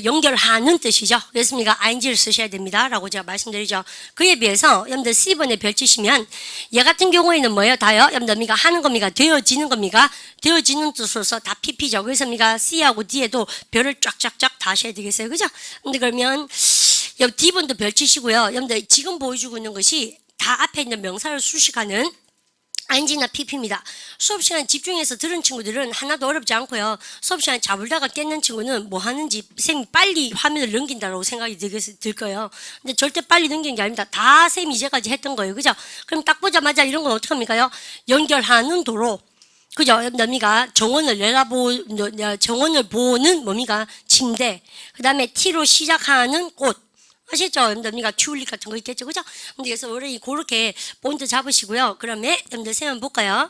연결하는 뜻이죠. 그렇습니까? ing를 쓰셔야 됩니다. 라고 제가 말씀드리죠. 그에 비해서 여러분들 C번에 별치시면 얘 같은 경우에는 뭐예요? 다요? 여러분들 하는 겁니까? 되어지는 겁니까? 되어지는 뜻으로서 다 pp죠. 그래서 우리가 C하고 D에도 별을 쫙쫙쫙 다 하셔야 되겠어요. 그죠? 근데 그러면 D번도 별 치시고요. 여러분들 지금 보여주고 있는 것이 다 앞에 있는 명사를 수식하는 ing나 pp입니다. 수업 시간 집중해서 들은 친구들은 하나도 어렵지 않고요. 수업 시간 잡을다가 깼는 친구는 뭐 하는지 쌤이 빨리 화면을 넘긴다라고 생각이 들 거예요. 근데 절대 빨리 넘기는 게 아닙니다. 다 쌤이 이제까지 했던 거예요. 그죠? 그럼 딱 보자마자 이런 건 어떡합니까요? 연결하는 도로 그죠? 너미가 정원을 보는 뭡니까? 침대. 그 다음에 T로 시작하는 꽃. 아시죠? 여러분들 튤립 같은 거 있겠죠? 그죠? 그래서 우리 그렇게 본드 잡으시고요. 그러면 여러분들 쌤 한번 볼까요?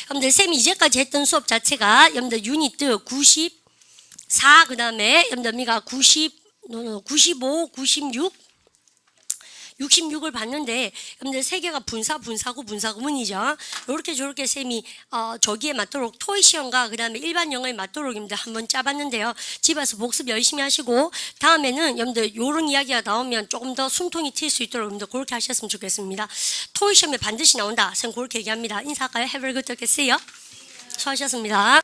여러분들 쌤이 이제까지 했던 수업 자체가 여러분들 유니트 94, 그 다음에 여러분들 95, 96, 66을 봤는데 여러분들 세 개가 분사구, 분사구문이죠. 이렇게 저렇게 쌤이 저기에 맞도록 토익 시험과 그 다음에 일반 영어에 맞도록 여러분들 한번 짜봤는데요. 집에서 복습 열심히 하시고 다음에는 여러분들 이런 이야기가 나오면 조금 더 숨통이 튈 수 있도록 여러분들 그렇게 하셨으면 좋겠습니다. 토익 시험에 반드시 나온다. 쌤 그렇게 얘기합니다. 인사할까요? Have a good day. 수고하셨습니다.